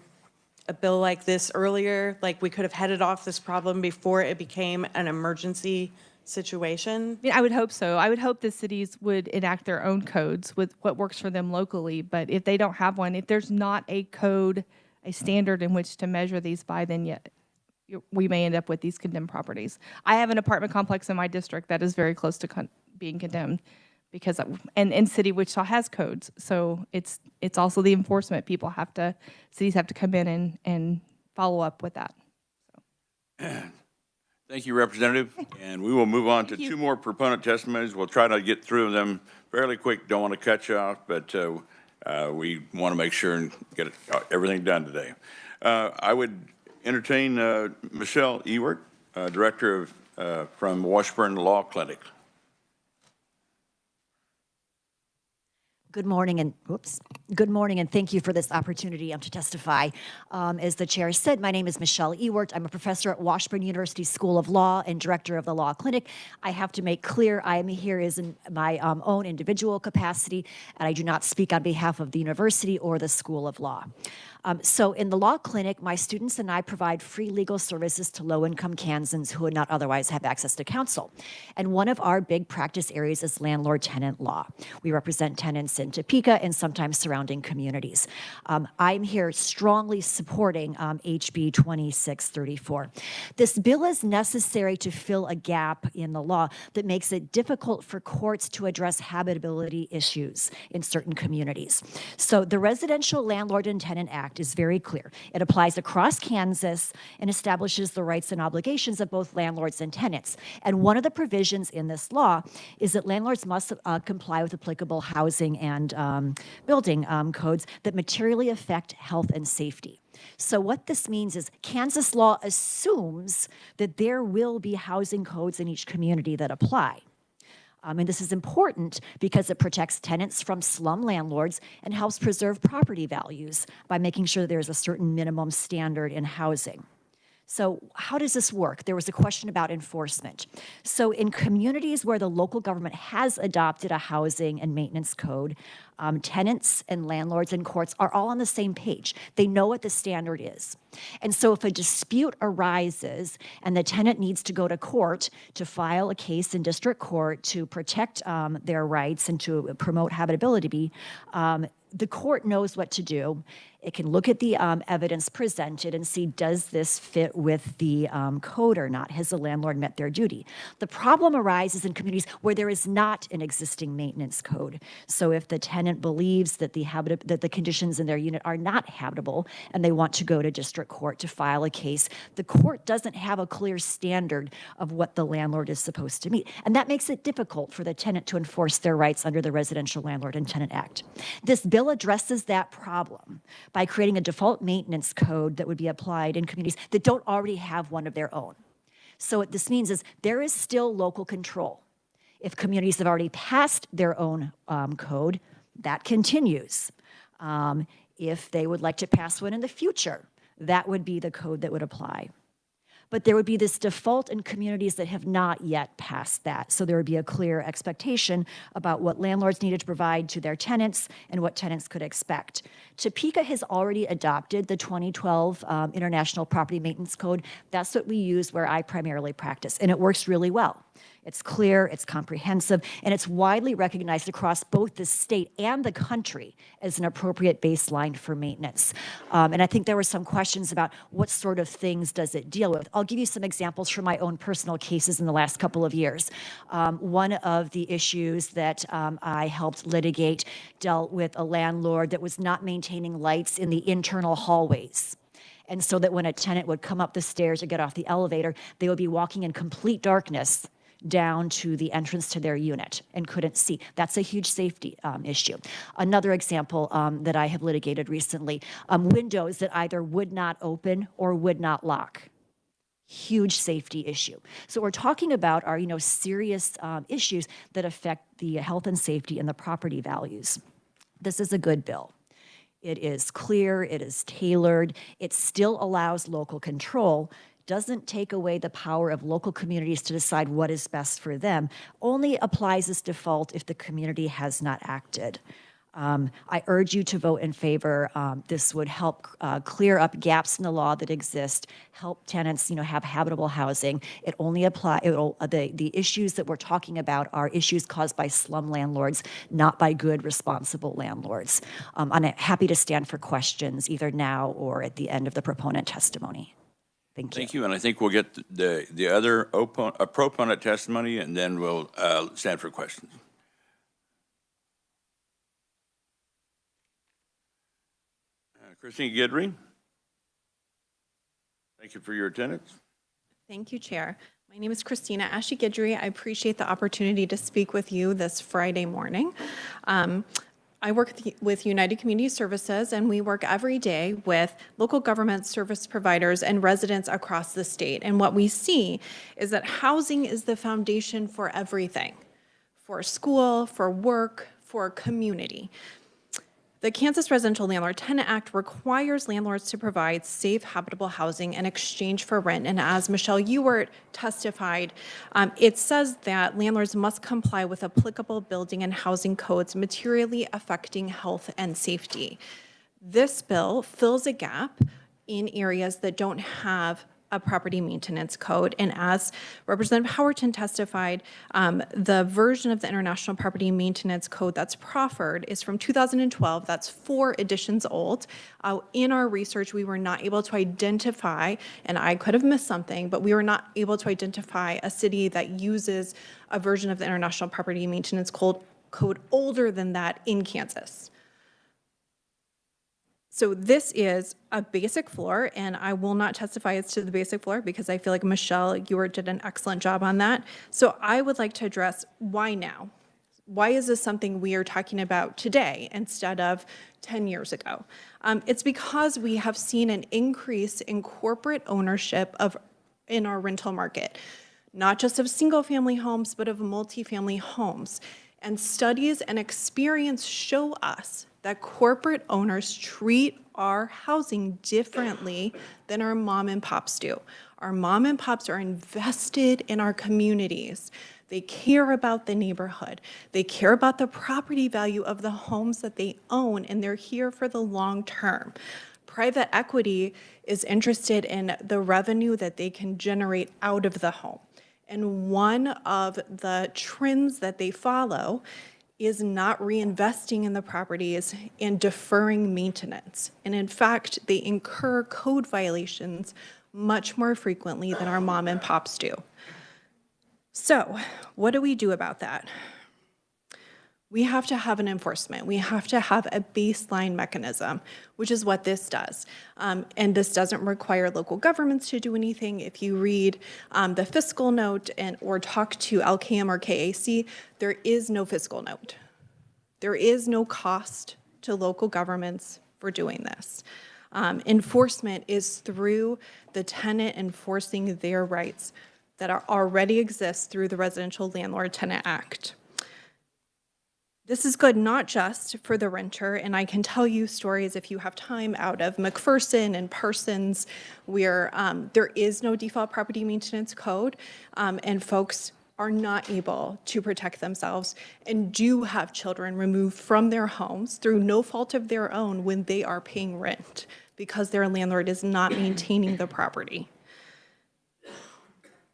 a bill like this earlier, like we could have headed off this problem before it became an emergency situation? I mean, I would hope so. I would hope the cities would enact their own codes with what works for them locally. But if they don't have one, if there's not a code, a standard in which to measure these by, then we may end up with these condemned properties. I have an apartment complex in my district that is very close to being condemned because, and City of Wichita has codes. So it's also the enforcement. Cities have to come in and follow up with that. So. Thank you, Representative. And we will move on to 2 more proponent testimonies. We'll try to get through them fairly quick. Don't want to cut you off, but we want to make sure and get everything done today. I would entertain Michelle Ewert, Director from Washburn Law Clinic. Good morning, and thank you for this opportunity to testify. As the chair said, my name is Michelle Ewert. I'm a professor at Washburn University School of Law and director of the Law Clinic. I have to make clear I am here as in my own individual capacity, and I do not speak on behalf of the university or the School of Law. So in the Law Clinic, my students and I provide free legal services to low-income Kansans who would not otherwise have access to counsel. And one of our big practice areas is landlord-tenant law. We represent tenants in Topeka and sometimes surrounding communities. I'm here strongly supporting HB 2634. This bill is necessary to fill a gap in the law that makes it difficult for courts to address habitability issues in certain communities. So the Residential Landlord and Tenant Act is very clear. It applies across Kansas and establishes the rights and obligations of both landlords and tenants. And one of the provisions in this law is that landlords must comply with applicable housing and building codes that materially affect health and safety. So what this means is Kansas law assumes that there will be housing codes in each community that apply. And this is important because it protects tenants from slum landlords and helps preserve property values by making sure there's a certain minimum standard in housing. So how does this work? There was a question about enforcement. So in communities where the local government has adopted a housing and maintenance code, tenants and landlords and courts are all on the same page. They know what the standard is. And so if a dispute arises and the tenant needs to go to court to file a case in district court to protect their rights and to promote habitability, the court knows what to do. It can look at the evidence presented and see, does this fit with the code or not? Has the landlord met their duty? The problem arises in communities where there is not an existing maintenance code. So if the tenant believes that the conditions in their unit are not habitable and they want to go to district district court to file a case, the court doesn't have a clear standard of what the landlord is supposed to meet. And that makes it difficult for the tenant to enforce their rights under the Residential Landlord and Tenant Act. This bill addresses that problem by creating a default maintenance code that would be applied in communities that don't already have one of their own. So what this means is there is still local control. If communities have already passed their own code, that continues. If they would like to pass one in the future, that would be the code that would apply. But there would be this default in communities that have not yet passed that. So there would be a clear expectation about what landlords needed to provide to their tenants and what tenants could expect. Topeka has already adopted the 2012 International Property Maintenance Code. That's what we use where I primarily practice, and it works really well. It's clear, it's comprehensive, and it's widely recognized across both the state and the country as an appropriate baseline for maintenance. And I think there were some questions about what sort of things does it deal with. I'll give you some examples from my own personal cases in the last couple of years. One of the issues that I helped litigate dealt with a landlord that was not maintaining lights in the internal hallways. And so that when a tenant would come up the stairs or get off the elevator, they would be walking in complete darkness down to the entrance to their unit and couldn't see. That's a huge safety issue. Another example that I have litigated recently, windows that either would not open or would not lock. Huge safety issue. So what we're talking about are, serious issues that affect the health and safety and the property values. This is a good bill. It is clear, it is tailored, it still allows local control, doesn't take away the power of local communities to decide what is best for them, only applies this default if the community has not acted. I urge you to vote in favor. This would help clear up gaps in the law that exist, help tenants, have habitable housing. It only the issues that we're talking about are issues caused by slum landlords, not by good, responsible landlords. I'm happy to stand for questions either now or at the end of the proponent testimony. Thank you, and I think we'll get the other proponent testimony, and then we'll stand for questions. Christine Guidry, thank you for your attendance. Thank you, Chair. My name is Christina Ashe Guidry. I appreciate the opportunity to speak with you this Friday morning. I work with United Community Services, and we work every day with local government service providers and residents across the state. And what we see is that housing is the foundation for everything, for school, for work, for community. The Kansas Residential Landlord Tenant Act requires landlords to provide safe, habitable housing in exchange for rent. And as Michelle Ewert testified, it says that landlords must comply with applicable building and housing codes materially affecting health and safety. This bill fills a gap in areas that don't have a property maintenance code. And as Representative Howerton testified, the version of the International Property Maintenance Code that's proffered is from 2012. That's 4 editions old. In our research, we were not able to identify, and I could have missed something, but we were not able to identify a city that uses a version of the International Property Maintenance Code older than that in Kansas. So this is a basic floor, and I will not testify as to the basic floor because I feel like Michelle Ewert did an excellent job on that. So I would like to address why now? Why is this something we are talking about today instead of 10 years ago? It's because we have seen an increase in corporate ownership in our rental market, not just of single-family homes, but of multifamily homes. And studies and experience show us that corporate owners treat our housing differently than our mom and pops do. Our mom and pops are invested in our communities. They care about the neighborhood. They care about the property value of the homes that they own, and they're here for the long term. Private equity is interested in the revenue that they can generate out of the home. And one of the trends that they follow is not reinvesting in the properties and deferring maintenance. And in fact, they incur code violations much more frequently than our mom and pops do. So what do we do about that? We have to have an enforcement. We have to have a baseline mechanism, which is what this does. And this doesn't require local governments to do anything. If you read the fiscal note or talk to LKM or KAC, there is no fiscal note. There is no cost to local governments for doing this. Enforcement is through the tenant enforcing their rights that already exist through the Residential Landlord Tenant Act. This is good not just for the renter, and I can tell you stories if you have time out of McPherson and Parsons where there is no default property maintenance code and folks are not able to protect themselves and do have children removed from their homes through no fault of their own when they are paying rent because their landlord is not maintaining the property.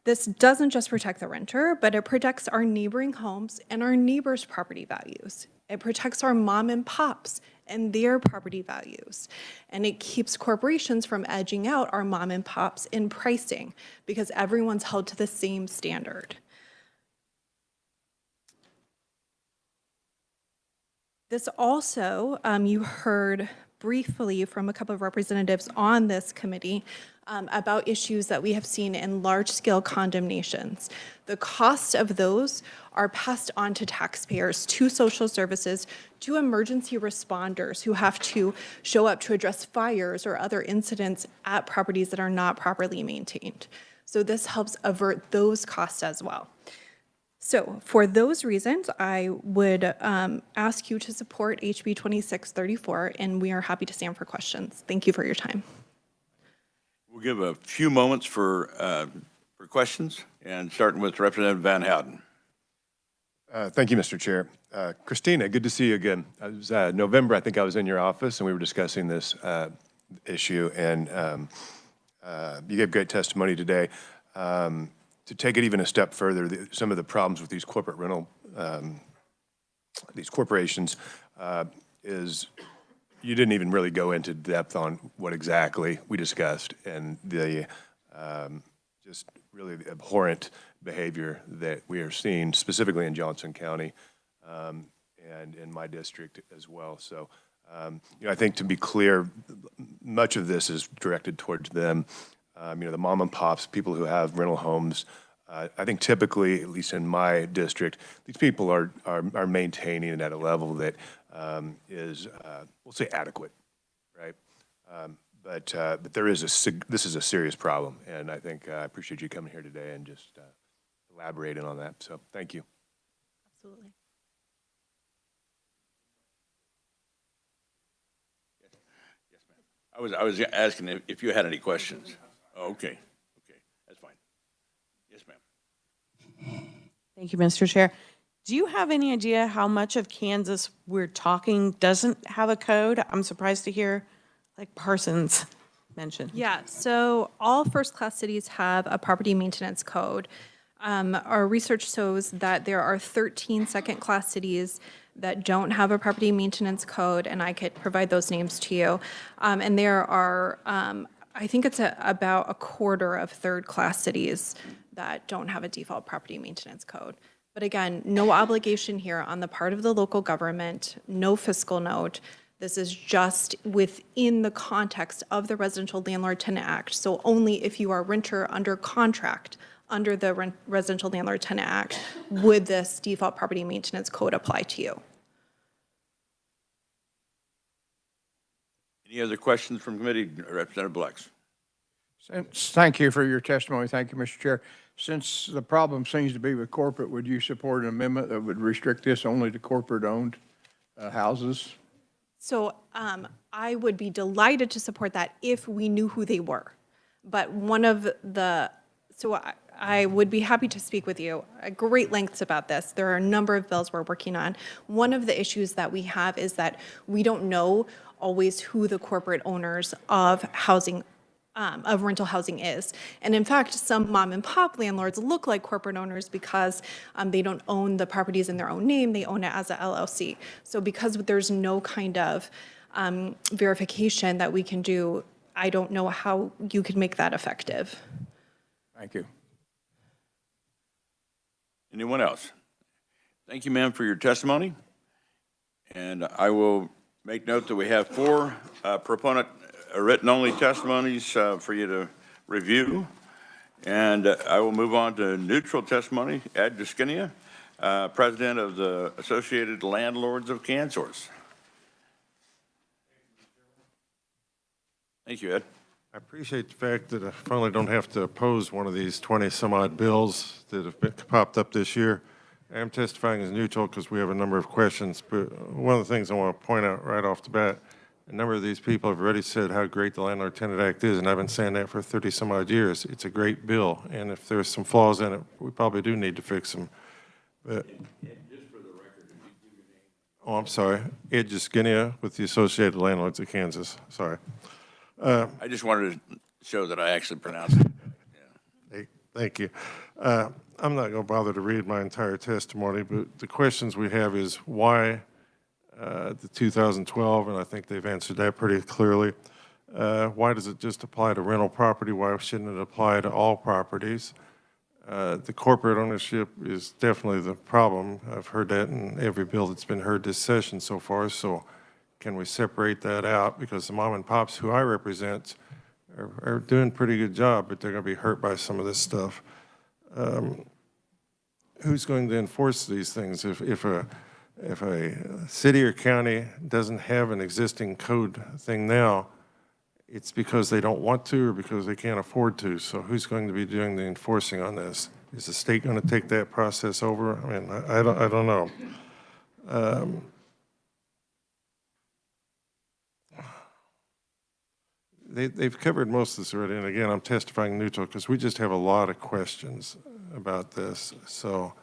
This doesn't just protect the renter, but it protects our neighboring homes and our neighbors' property values. It protects our mom and pops and their property values. And it keeps corporations from edging out our mom and pops in pricing because everyone's held to the same standard. This also, you heard briefly from a couple of representatives on this committee about issues that we have seen in large-scale condemnations. The cost of those are passed on to taxpayers, to social services, to emergency responders who have to show up to address fires or other incidents at properties that are not properly maintained. So this helps avert those costs as well. So for those reasons, I would ask you to support HB 2634, and we are happy to stand for questions. Thank you for your time. We'll give a few moments for questions, and starting with Representative Van Houten. Thank you, Mr. Chair. Christina, good to see you again. It was November, I think I was in your office, and we were discussing this issue, and you gave great testimony today. To take it even a step further, some of the problems with these corporate rental, these corporations, is you didn't even really go into depth on what exactly we discussed and the just really the abhorrent behavior that we are seeing specifically in Johnson County and in my district as well. So, you know, I think to be clear, much of this is directed towards them. You know, the mom and pops, people who have rental homes. I think typically, at least in my district, these people are maintaining it at a level that is, we'll say, adequate, right? But there is this is a serious problem, and I think I appreciate you coming here today and just elaborating on that. So, thank you. Absolutely. Yes, ma'am. I was asking if you had any questions. Oh, okay. Okay, that's fine. Yes, ma'am. Thank you, Mr. Chair. Do you have any idea how much of Kansas we're talking doesn't have a code? I'm surprised to hear like Parsons mentioned. Yeah, so all first-class cities have a property maintenance code. Our research shows that there are 13 second-class cities that don't have a property maintenance code, and I could provide those names to you. And there are, I think it's about a quarter of third-class cities that don't have a default property maintenance code. But again, no obligation here on the part of the local government, no fiscal note. This is just within the context of the Residential Landlord Tenant Act. So only if you are a renter under contract under the Residential Landlord Tenant Act would this default property maintenance code apply to you. Any other questions from committee? Representative Blex. Thank you for your testimony. Thank you, Mr. Chair. Since the problem seems to be with corporate, would you support an amendment that would restrict this only to corporate-owned houses? So I would be delighted to support that if we knew who they were. But one of the, so I would be happy to speak with you at great lengths about this. There are a number of bills we're working on. One of the issues that we have is that we don't know always who the corporate owners of housing of rental housing is. And in fact, some mom and pop landlords look like corporate owners because they don't own the properties in their own name, they own it as a LLC. So because there's no kind of verification that we can do, I don't know how you could make that effective. Thank you. Anyone else? Thank you, ma'am, for your testimony. And I will make note that we have 4 proponent written-only testimonies for you to review. And I will move on to neutral testimony. Ed Duskinia, President of the Associated Landlords of Kansas. Thank you, Ed. I appreciate the fact that I finally don't have to oppose one of these 20-some-odd bills that have popped up this year. I am testifying as neutral because we have a number of questions, but one of the things I want to point out right off the bat, a number of these people have already said how great the Landlord-Tenant Act is, and I've been saying that for 30-some-odd years. It's a great bill, and if there's some flaws in it, we probably do need to fix them. But, oh, I'm sorry. Ed Duskinia with the Associated Landlords of Kansas. Sorry. I just wanted to show that I actually pronounced it. Hey, thank you. I'm not going to bother to read my entire testimony, but the questions we have is why the 2012, and I think they've answered that pretty clearly. Why does it just apply to rental property? Why shouldn't it apply to all properties? The corporate ownership is definitely the problem. I've heard that in every bill that's been heard this session so far, so can we separate that out? Because the mom and pops who I represent are doing a pretty good job, but they're going to be hurt by some of this stuff. Who's going to enforce these things? If a city or county doesn't have an existing code thing now, it's because they don't want to or because they can't afford to. So who's going to be doing the enforcing on this? Is the state going to take that process over? I mean, I don't know. They've covered most of this already, and again, I'm testifying neutral because we just have a lot of questions about this. So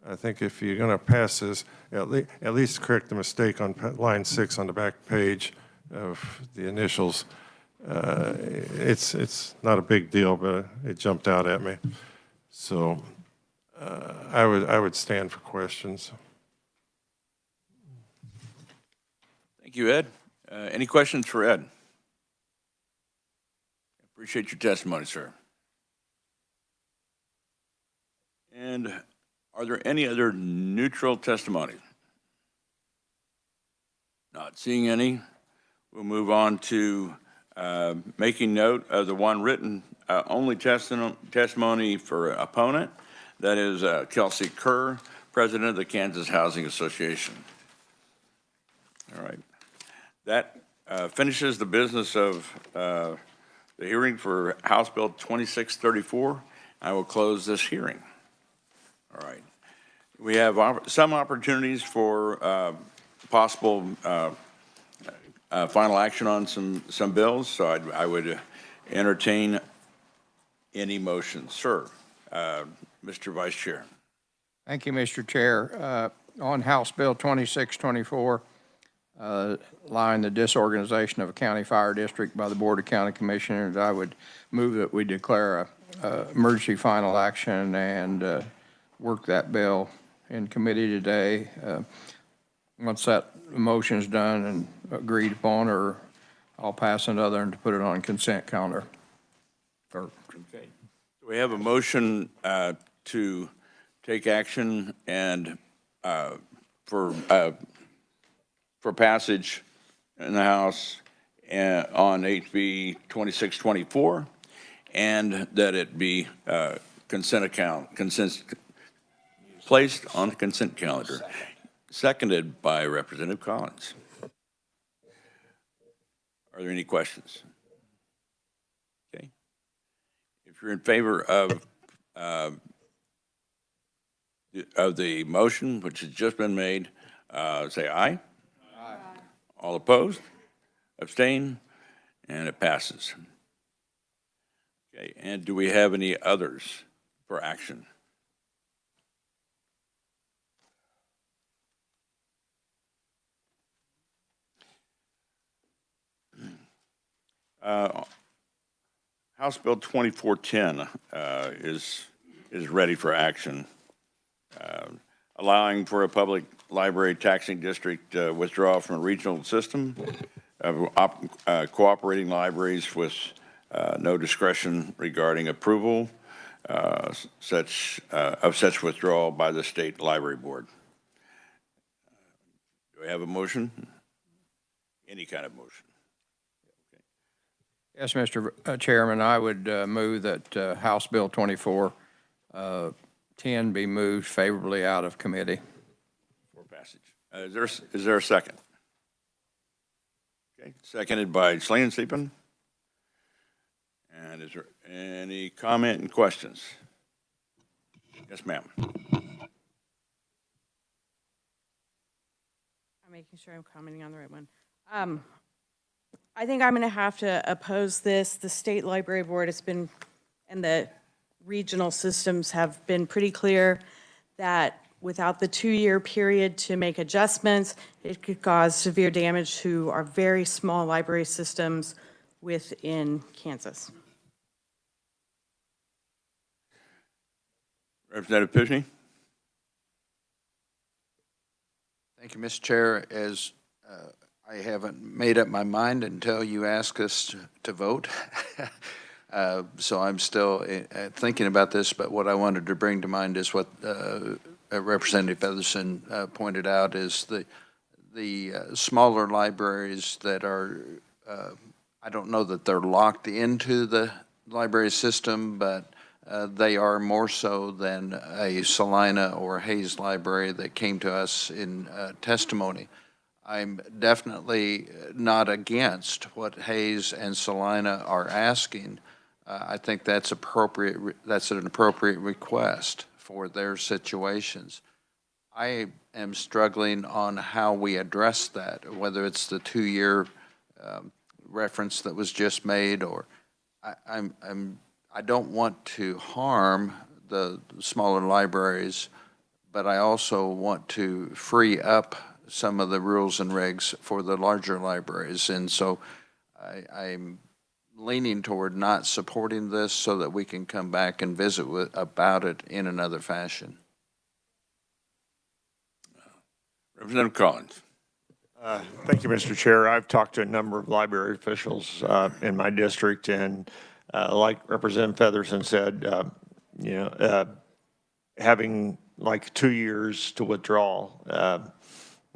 I think if you're going to pass this, at least correct the mistake on line 6 on the back page of the initials. It's not a big deal, but it jumped out at me. So I would stand for questions. Thank you, Ed. Any questions for Ed? Appreciate your testimony, sir. And are there any other neutral testimonies? Not seeing any. We'll move on to making note of the one written only testimony for opponent. That is Kelsey Kerr, President of the Kansas Housing Association. All right. That finishes the business of the hearing for House Bill 2634. I will close this hearing. All right. We have some opportunities for possible final action on some bills, so I would entertain any motions. Sir, Mr. Vice Chair. Thank you, Mr. Chair. On House Bill 2624, allowing the disorganization of a county fire district by the Board of County Commissioners, I would move that we declare a emergency final action and work that bill in committee today. Once that motion is done and agreed upon, or I'll pass another and to put it on consent calendar. Okay. So we have a motion to take action and for passage in the House on HB 2624, and that it be placed on the consent calendar. Seconded by Representative Collins. Are there any questions? Okay. If you're in favor of the motion, which has just been made, say aye. Aye. All opposed? Abstain? And it passes. Okay. And do we have any others for action? House Bill 2410 is ready for action, allowing for a public library taxing district withdrawal from a regional system of cooperating libraries with no discretion regarding approval of such withdrawal by the State Library Board. Do I have a motion? Any kind of motion? Yes, Mr. Chairman, I would move that House Bill 2410 be moved favorably out of committee. For passage. Is there a second? Okay, seconded by Schlangenstein. And is there any comment and questions? Yes, ma'am. I'm making sure I'm commenting on the right one. I think I'm going to have to oppose this. The State Library Board has been, and the regional systems have been pretty clear that without the 2-year period to make adjustments, it could cause severe damage to our very small library systems within Kansas. Representative Pishney? Thank you, Mr. Chair. As I haven't made up my mind until you ask us to vote. So I'm still thinking about this, but what I wanted to bring to mind is what Representative Featherston pointed out is the smaller libraries that are, I don't know that they're locked into the library system, but they are more so than a Salina or Hayes library that came to us in testimony. I'm definitely not against what Hayes and Salina are asking. I think that's appropriate. That's an appropriate request for their situations. I am struggling on how we address that, whether it's the 2-year reference that was just made, or I don't want to harm the smaller libraries, but I also want to free up some of the rules and regs for the larger libraries. And so I'm leaning toward not supporting this so that we can come back and visit about it in another fashion. Representative Collins. Thank you, Mr. Chair. I've talked to a number of library officials in my district, and like Representative Featherston said, having like 2 years to withdraw,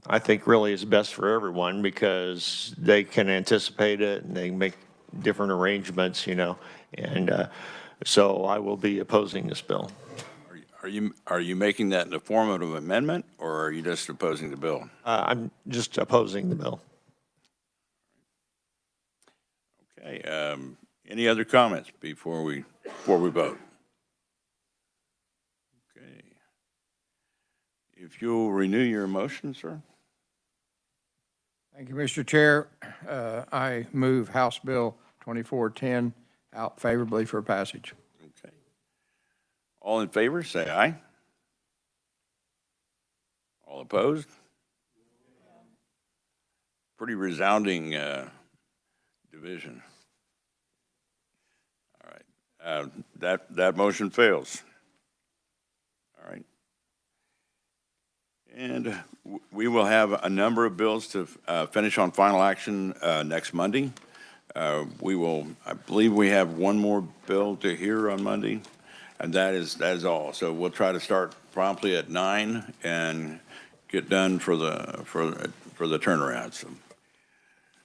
I think really is best for everyone because they can anticipate it and they make different arrangements, and so I will be opposing this bill. Are you making that in the form of an amendment, or are you just opposing the bill? I'm just opposing the bill. Okay. Any other comments before we vote? Okay. If you'll renew your motion, sir. Thank you, Mr. Chair. I move House Bill 2410 out favorably for passage. Okay. All in favor, say aye. All opposed? Pretty resounding division. All right. That motion fails. All right. And we will have a number of bills to finish on final action next Monday. I believe we have one more bill to hear on Monday, and that is all. So we'll try to start promptly at 9 and get done for the turnaround. So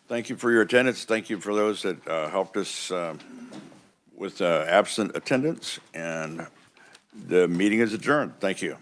thank you for your attendance. Thank you for those that helped us with absent attendance, and the meeting is adjourned. Thank you.